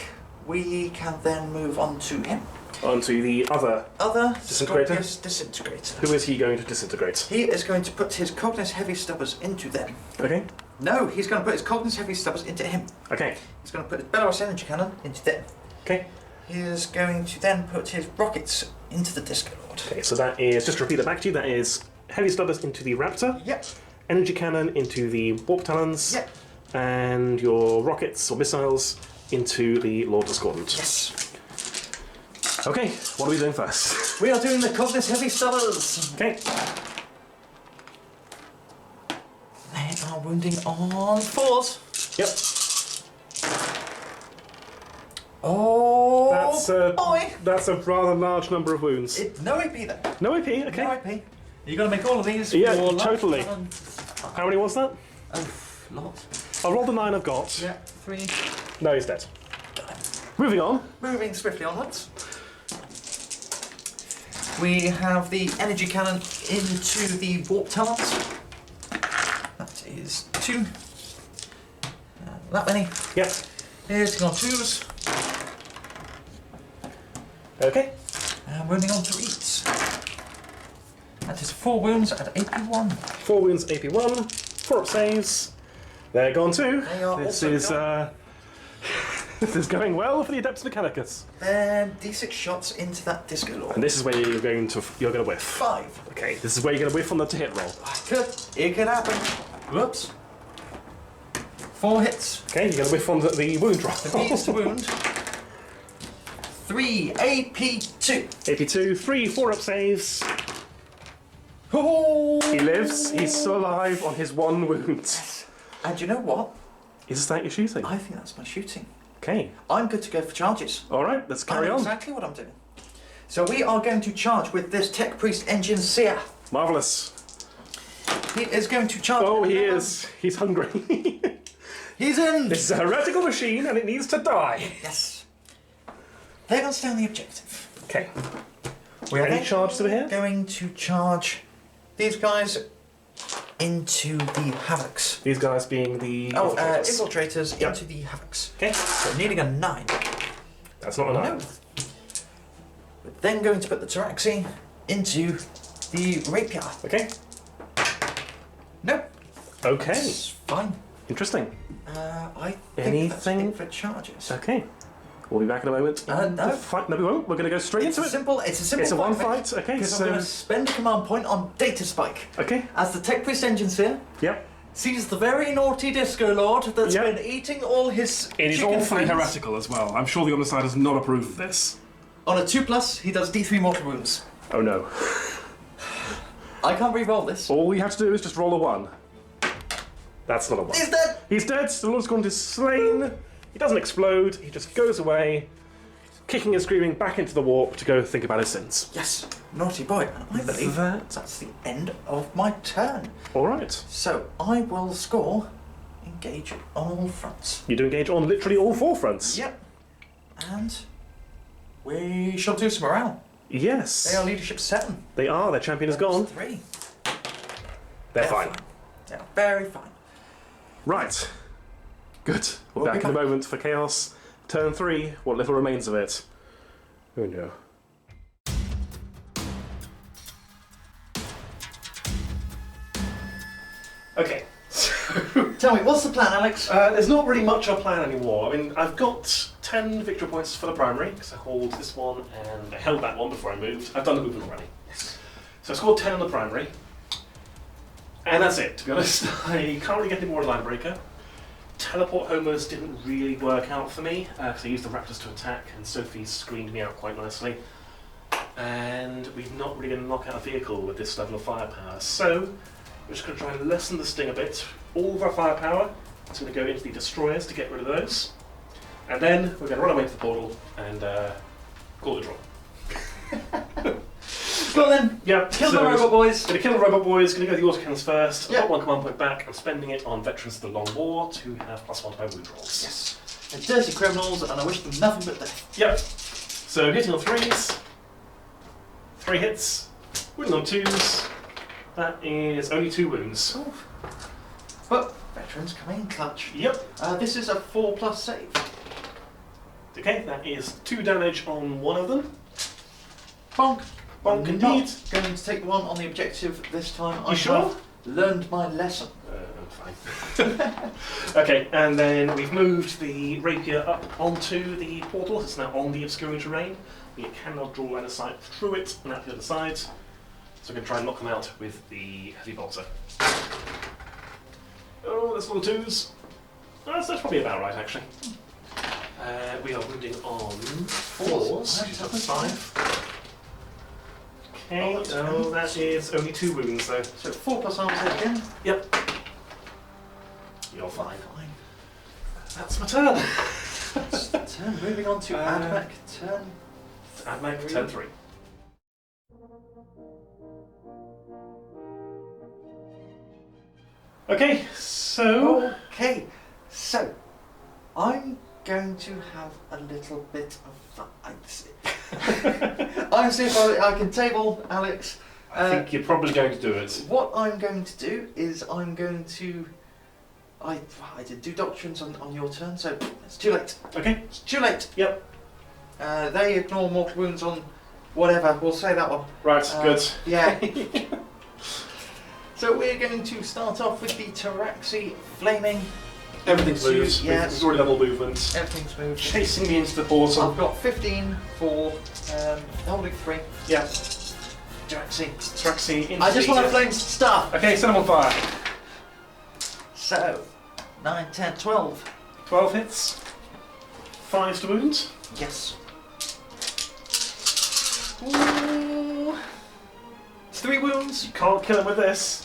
we can then move on to him. Onto the other. Disintegrator. Disintegrator? Disintegrator. Who is he going to disintegrate? He is going to put his Cognus Heavy Stubbers into them. Okay. No, he's going to put his Cognus Heavy Stubbers into him. Okay. He's going to put his Belarus Energy Cannon into them. Okay. He is going to then put his rockets into the Disco Lord. Okay. So that is, just to repeat that back to you, that is heavy stubbers into the raptor. Yep. Energy cannon into the warp talons. Yep. And your rockets or missiles into the Lord Discordant. Yes. Okay, what are we doing first? We are doing the Cognus Heavy Stubbers. Okay. They are wounding on 4s. Yep. Oh, boy. That's a rather large number of wounds. No AP then. No AP, okay. No AP. You're going to make all of these? Yeah, for luck? totally. How many was that? Oh, lot. I'll roll the 9 I've got. Yeah, 3. No, he's dead. Got him. Moving on. Moving swiftly onwards. We have the energy cannon into the warp talons. That is 2. That many. Yep. Hitting on 2s. Okay. And wounding on 3s. That is 4 wounds at AP1. 4 wounds, AP1. 4 up saves. They're gone too. They are This also is gone. this is going well for the Adeptus Mechanicus. Then D6 shots into that Disco Lord. And this is where you're going to whiff. 5. Okay, this is where you're going to whiff on the hit roll. It could happen. Whoops. 4 hits. Okay, you're going to whiff on the wound roll. The beats to wound. 3 AP2. AP2, 3 4 up saves. Oh! He lives. He's still alive on his 1 wound. And you know what? Is that your shooting? I think that's my shooting. Okay. I'm good to go for charges. All right. Let's I carry know on. exactly what I'm doing. So we are going to charge with this Tech Priest Engine Seer. Marvelous. He is going to charge. Oh, he is. He's hungry. He's in. This is a heretical machine, and it needs to die. Yes. They're going to stay on the objective. Okay. We are Any then charge over here? going to charge these guys into the Havocs. These guys being the Oh, infiltrators. infiltrators Yep. into the Havocs. Okay. So needing a 9. That's not a 9. No. We're then going to put the Taraxi into the Rapier. Okay. No. Okay. It's fine. Interesting. I think that's Anything? it for charges. Okay. We'll be back in a moment. No. The fight. No, we won't. We're going to go straight It's into a it. simple. It's a simple. It's a one fight. Okay. Because So. I'm going to spend a command point on Data Spike. Okay. As the Tech Priest Engine Seer Yep. sees the very naughty Disco Lord that's Yep. been eating all his It is chicken awfully friends. heretical as well. I'm sure the other side does not approve of this. On a 2+, he does D3 mortal wounds. Oh no. I can't re-roll this. All you have to do is just roll a 1. That's not a 1. He's dead. He's dead. The Lord's gone to slain. He doesn't explode. He just goes away, kicking and screaming back into the warp to go think about his sins. Yes, naughty boy. And I believe that's the end of my turn. All right. So I will score engage on all fronts. You do engage on literally all 4 fronts. Yep. And we shall do some morale. Yes. They are leadership 7. They are. Their champion is gone. 3. They're fine. They're very fine. Right. Good. We're We'll back be in a back. moment for Chaos. Turn 3. What little remains of it. Oh no. Okay. So Tell me, what's the plan, Alex? there's not really much of a plan anymore. I mean, I've got 10 victory points for the primary, because I hold this one and I held that one before I moved. I've done the movement already. So I scored 10 on the primary. And that's it, to be honest. I can't really get any more line breaker. Teleport homers didn't really work out for me, because I used the raptors to attack, and Sophie screened me out quite nicely. And we've not really going to knock out a vehicle with this level of firepower. So we're just going to try and lessen the sting a bit. All of our firepower is going to go into the destroyers to get rid of those. And then we're going to run away to the portal and call it a draw. Go on then. Yeah, Kill the robot boys. Going to kill the robot boys, going to go the autocannons first. I've Yep. got 1 command point back. I'm spending it on Veterans of the Long War to have +1 to my wound rolls. Yes. They're dirty criminals, and I wish them nothing but death. Yep. So hitting on 3s. 3 hits. Wounding on 2s. That is only 2 wounds. Oof. But veterans come in clutch. Yep. This is a 4+ save. Okay, that is 2 damage on one of them. Bonk. Bonk I'm indeed. not going to take the one on the objective this time. I sure? have learned my lesson. I'm fine. Okay, and then we've moved the rapier up onto the portal. It's now on the obscuring terrain. We cannot draw line of sight through it and out the other side. So I'm going to try and knock them out with the heavy bolter. Oh, there's little 2s. That's probably about right, actually. We are wounding on 4s, which is up to 5. Okay, Oh, that is only 2 wounds though. So 4+ arm save again. Yep. You're fine. Fine. That's my turn. Turn. Moving on to Admech. Turn. Admech, turn 3. Okay, so... Okay. So, I'm going to have a little bit of fun. I'm seeing if I can table Alex. I think you're probably going to do it. What I'm going to do is I'm going to. I did do doctrines on your turn, so it's too late. Okay. It's too late. Yep. They ignore mortal wounds on whatever. We'll say that one. Right, good. Yeah. So we're going to start off with the Taraxi flaming. Everything's into- moved. Yes. We've already done all movements. Everything's moved. Chasing me into the portal. I've got 15 for holding 3. Yeah. Taraxi. Traxy into I just want to the- flame stuff. Okay, set them on fire. So 9, 10, 12. 12 hits. 5 to wound. Yes. Ooh. 3 wounds. You can't kill him with this.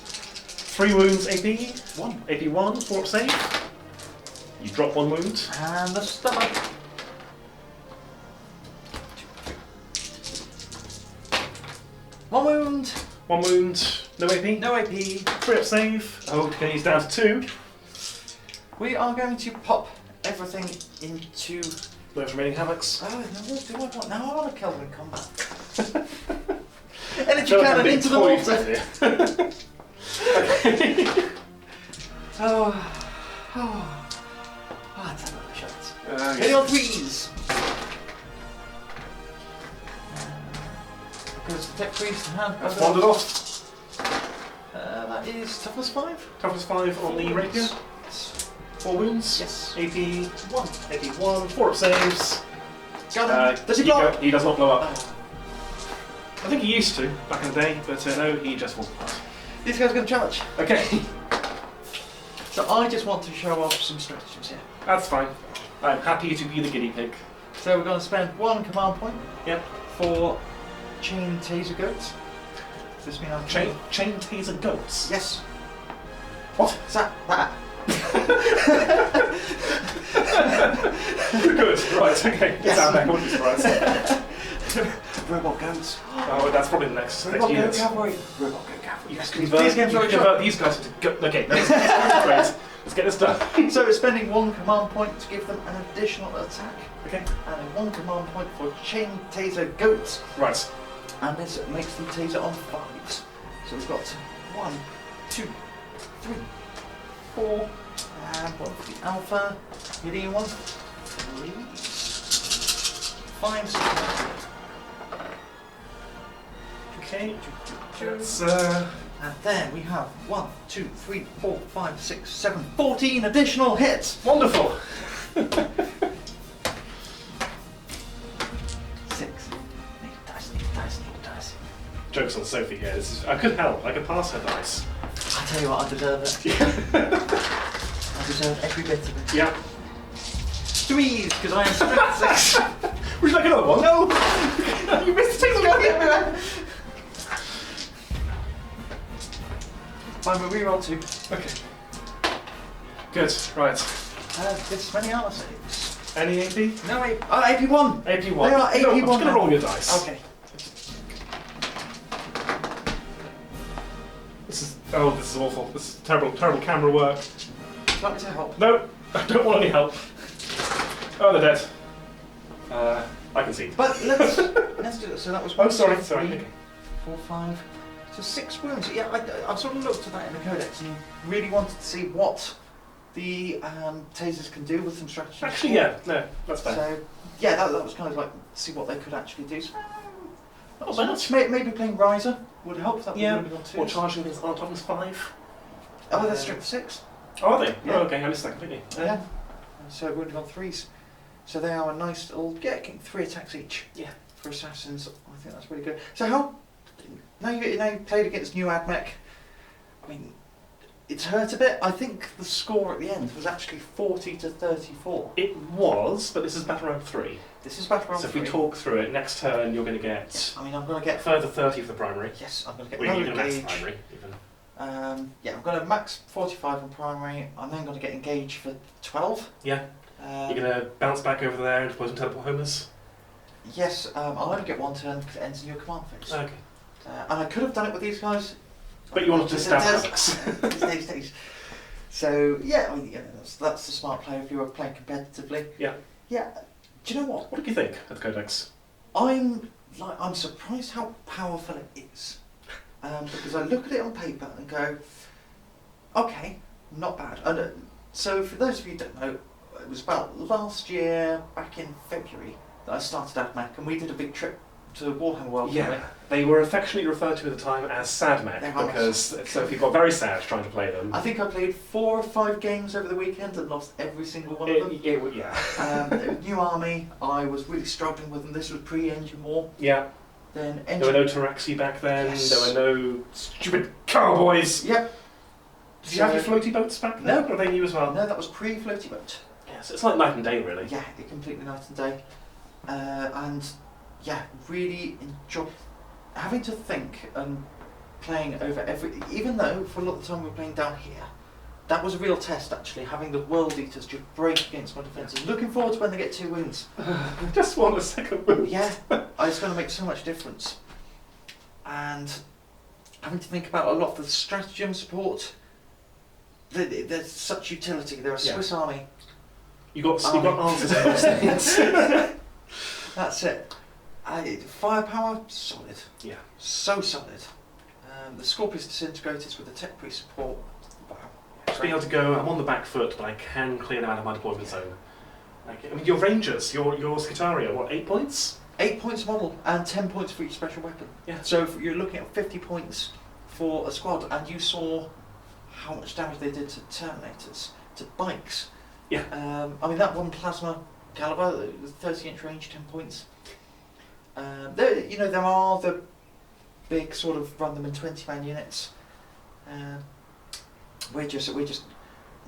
3 wounds AP. 1. AP 1, 4 up save. You drop 1 wound. And the stomach. 1 wound. 1 wound. No AP. No AP. 3 up save. Okay, he's down to 2. We are going to pop everything into. Those remaining havocs. Oh, no, what do I want? Now I want to kill them in combat. Energy I feel like I'm cannon being into the toyed water. with here. Okay. That's a lot of shots. Yes. Hitting on 3s. Goes the tech priest hand. That's wandered off. That is toughness 5. Toughness 5 on the rapier. Yes. 4 wounds. Yes. AP 1. AP 1, 4 up saves. Got him. Does he block? He does not blow up. Oh. I think he used to back in the day, but no, he just won't pass. These guys are going to charge. Okay, So I just want to show off some stratagems here. that's fine. I'm happy to be the guinea pig. So we're going to spend 1 command point Yep. for chain taser goats. Does this mean I'm Chain taser goats. Yes. What? Is that? Good. Right. Okay. Yes. Sound back. Wouldn't be surprised. Robot goats. Oh, that's probably the next Robot goat unit. cavalry. Robot goat cavalry. You Yes, can these convert, games you are can short. convert these guys into go. Okay. That's great. Let's get this done. So we're spending 1 command point to give them an additional attack, Okay. and 1 command point for chain taser goats. Right. And this makes the taser on 5s. So we've got 1, 2, 3, 4, and 1 for the alpha. Hitting 1, 3, 5, 6, 7. Okay. That's, And then we have 1, 2, 3, 4, 5, 6, 7, 14 additional hits. wonderful. 6. Need dice. Joke's on Sophie here. I could help. I could pass her dice. I tell you what, I deserve it. I deserve every bit of it. Yeah. 3s, because I am strength 6. Would you like another one? No! You missed 6 going everywhere! Fine, we'll reroll 2. Okay. Good. Right. This many armor saves. Any AP? No, AP1! AP1. They are No, I'm AP1 just going to now. roll your dice. Okay. This is awful. This is terrible camera work. Would you like me to help? No, I don't want any help. Oh, they're dead. I can see. But let's do it. So that was 1, Oh, sorry. 2, Sorry. 3, Okay. 4, 5. So 6 wounds. Yeah, I've sort of looked at that in the codex and really wanted to see what the tasers can do with some strategies. Actually, yeah. No, that's fair. So yeah, that was kind of like see what they could actually do. So, Oh, so that's maybe playing Riser would help. That yeah. would have Or charging these aren't on 5. Oh, they're strength 6. Oh, are they? Yeah. Oh, okay. I missed that completely. Yeah. So it would have got 3s. So they are a nice little getting 3 attacks each. Yeah. For assassins, I think that's really good. So how now you played against new Admech. I mean, it's hurt a bit. I think the score at the end was actually 40-34. It was, but this is Battle Round 3. This is Battle Round So if 3. we talk through it, next turn you're going to get I mean, I'm going to get further 30 for the primary. Yes, I'm going to get Well, you're no going to max engage. primary, even. Yeah, I'm going to max 45 on primary. I'm then going to get engage for 12. Yeah. You're going to bounce back over there and deploy some teleport homers? Yes, I'll only get 1 turn because it ends in your command phase. Okay. And I could have done it with these guys. But you wanted to stab Alex. Stays. So yeah, I mean, yeah, that's the smart play if you were playing competitively. Yeah. Yeah. Do you know what? What did you think of the codex? I'm surprised how powerful it is, because I look at it on paper and go, okay, not bad. And so for those of you who don't know, it was about last year, back in February, that I started Admech, and we did a big trip to Warhammer World. Yeah. They were affectionately referred to at the time as Sadmech because Sophie got very sad trying to play them. I think I played 4 or 5 games over the weekend and lost every single one of them. Yeah. New army, I was really struggling with them. This was pre-engine war. Yeah. Then There were no Taraxi back then. Yes. There were no stupid cowboys. Yep. Did you have your floaty boats back then? No. Or were they new as well? No, that was pre-floaty boat. Yes, it's like night and day, really. Yeah, completely night and day. And yeah, really enjoy having to think and playing over even though for a lot of the time we were playing down here, that was a real test actually, having the World Eaters just break against my defences. Looking forward to when they get 2 wins. Just want a second win. Yeah, it's going to make so much difference. And having to think about a lot of the stratagem support, there's such utility. They're a Swiss army. You got answers to those things. That's it. Firepower, solid. Yeah. So solid. The Scorpius Disintegrators with the tech pre-support. Wow. Just being able to go, I'm on the back foot, but I can clear them out of my deployment zone. Like, I mean, your Rangers, your Scutaria, what, 8 points? 8 points model and 10 points for each special weapon. Yeah. So if you're looking at 50 points for a squad, and you saw how much damage they did to Terminators, to bikes. Yeah. I mean, that one plasma caliber, 30-inch range, 10 points. There are the big sort of run them in 20-man units. We're just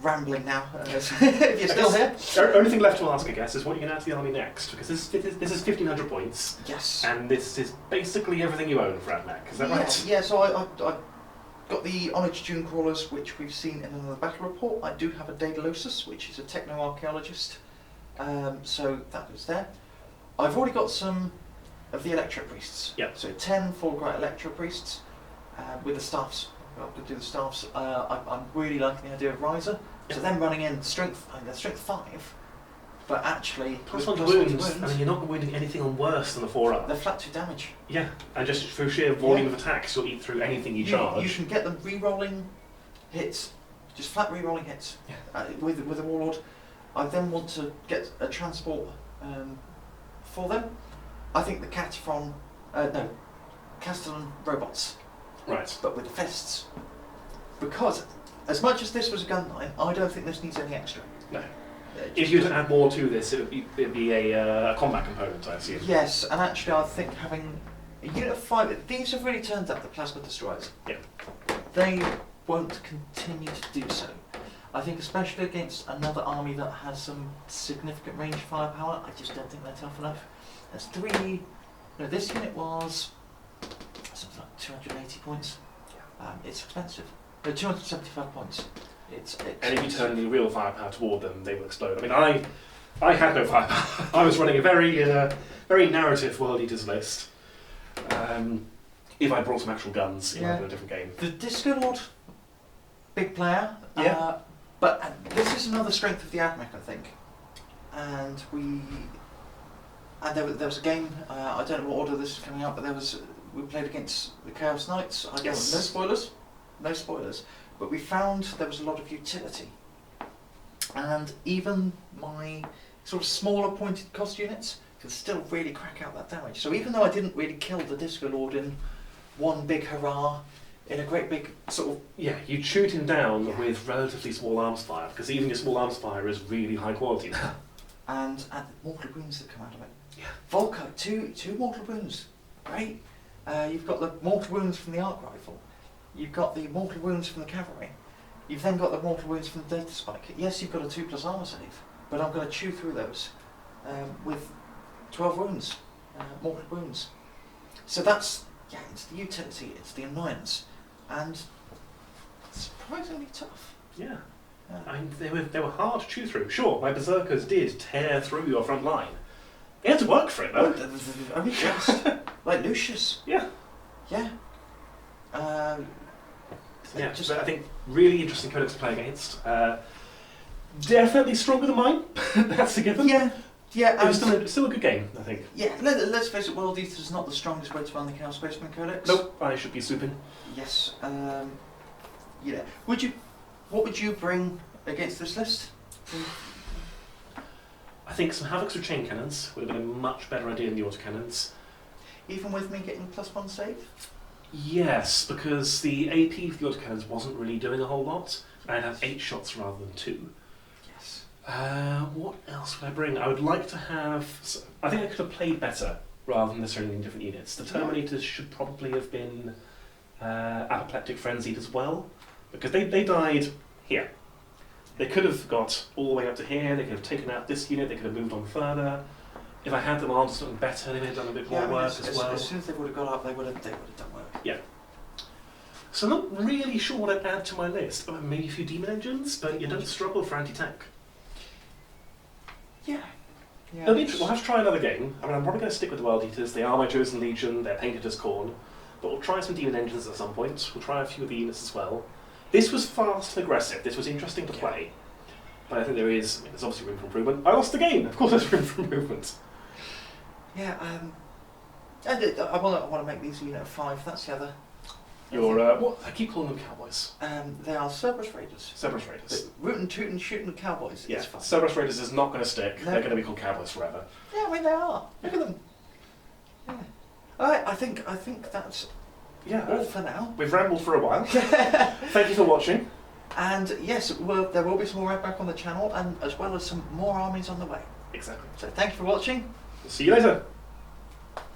rambling now. If you're still here. The only thing left to ask, I guess, is what you're going to add to the army next, because this is 1,500 points. Yes. And this is basically everything you own for Admech, is that right? Yeah, so I got the Honoured Dune Crawlers, which we've seen in another battle report. I do have a Daedalosus, which is a techno-archaeologist. So that is there. I've already got some of the Electro Priests. Yeah. So 10 Fulbright Electro Priests with the staffs. I'm going to do the staffs. I'm really liking the idea of Riser. Yeah. So them running in strength, they're strength 5. but actually Plus with 1 to wounds, I mean, you're not wounding anything on worse than a 4-up. they're flat 2 damage. Yeah, and just through sheer volume of attacks, you'll eat through anything you charge. You can get them re-rolling hits, just flat re-rolling hits. Yeah. With a Warlord, I then want to get a transport for them. I think the Cataphren, no, Castellan robots, Right. but with the fists. Because as much as this was a gun line, I don't think this needs any extra. No. If you were to add more to this, it'd be a combat component, I assume. Yes, and actually I think having a unit of 5, these have really turned up the plasma destroyers. Yeah. They won't continue to do so. I think especially against another army that has some significant range firepower, I just don't think they're tough enough. That's 3, no, this unit was something like 280 points. It's expensive. No, 275 points. It's And if you turn any real firepower toward them, they will explode. I mean, I had no firepower. I was running a very narrative World Eaters list. If I brought some actual guns, it might have been a different game. The Disco Lord, big player. Yeah. But this is another strength of the Admech, I think. And there was a game. I don't know what order this is coming out, but we played against the Chaos Knights. I don't know, no spoilers. No spoilers. But we found there was a lot of utility. And even my sort of smaller pointed cost units could still really crack out that damage. So even though I didn't really kill the Disco Lord in one big hurrah, in a great big sort of... Yeah, you'd shoot him down with relatively small arms fire, because even your small arms fire is really high quality now. And the mortal wounds that come out of it. Yeah. Volker, two mortal wounds. Great. You've got the mortal wounds from the arc rifle. You've got the mortal wounds from the cavalry. You've then got the mortal wounds from the data spike. Yes, you've got a 2+ armor save, but I'm going to chew through those with 12 wounds, mortal wounds. So that's, it's the utility, it's the annoyance, and surprisingly tough. Yeah. I mean, they were hard to chew through. Sure, my Berzerkers did tear through your front line. You had to work for it, though. Only just. Like Lucius. Yeah. Yeah. Yeah, I think really interesting codex to play against. Definitely stronger than mine. That's a given. Yeah. It was still a good game, I think. Yeah, let's face it, World Eaters is not the strongest way to run the Chaos Spaceman Codex. Nope, I should be swooping. Yes. Yeah. What would you bring against this list? I think some Havocs with chain cannons would have been a much better idea than the autocannons. Even with me getting +1 save? Yes, because the AP for the autocannons wasn't really doing a whole lot. I'd have 8 shots rather than 2. Yes. What else would I bring? I would like to have... I think I could have played better rather than necessarily in different units. The Terminators should probably have been apoplectic frenzied as well, because they died here. They could have got all the way up to here, they could have taken out this unit, they could have moved on further. If I had them armed something better, they may have done a bit more work as well. As soon as they would have got up, they would have done work. Yeah. So I'm not really sure what I'd add to my list. Maybe a few demon engines, but you don't struggle for anti-tank. Yeah. It'll be interesting. We'll have to try another game. I mean, I'm probably going to stick with the World Eaters. They are my chosen legion. They're painted as Khorne. But we'll try some demon engines at some point. We'll try a few of the units as well. This was fast and aggressive. This was interesting to play. But I think there's obviously room for improvement. I lost the game. Of course there's room for improvement. Yeah, I want to make these a unit of 5. That's the other. What? I keep calling them cowboys. They are Cerberus Raiders. Cerberus Raiders. Rootin' tootin' shooting cowboys. Yeah, It's fun. Cerberus Raiders is not going to stick. No. They're going to be called cowboys forever. Yeah, I mean they are. Look at them. Yeah. I think that's all for now. We've rambled for a while. Thank you for watching. And yes, there will be some more back on the channel, and as well as some more armies on the way. Exactly. So thank you for watching. See you later.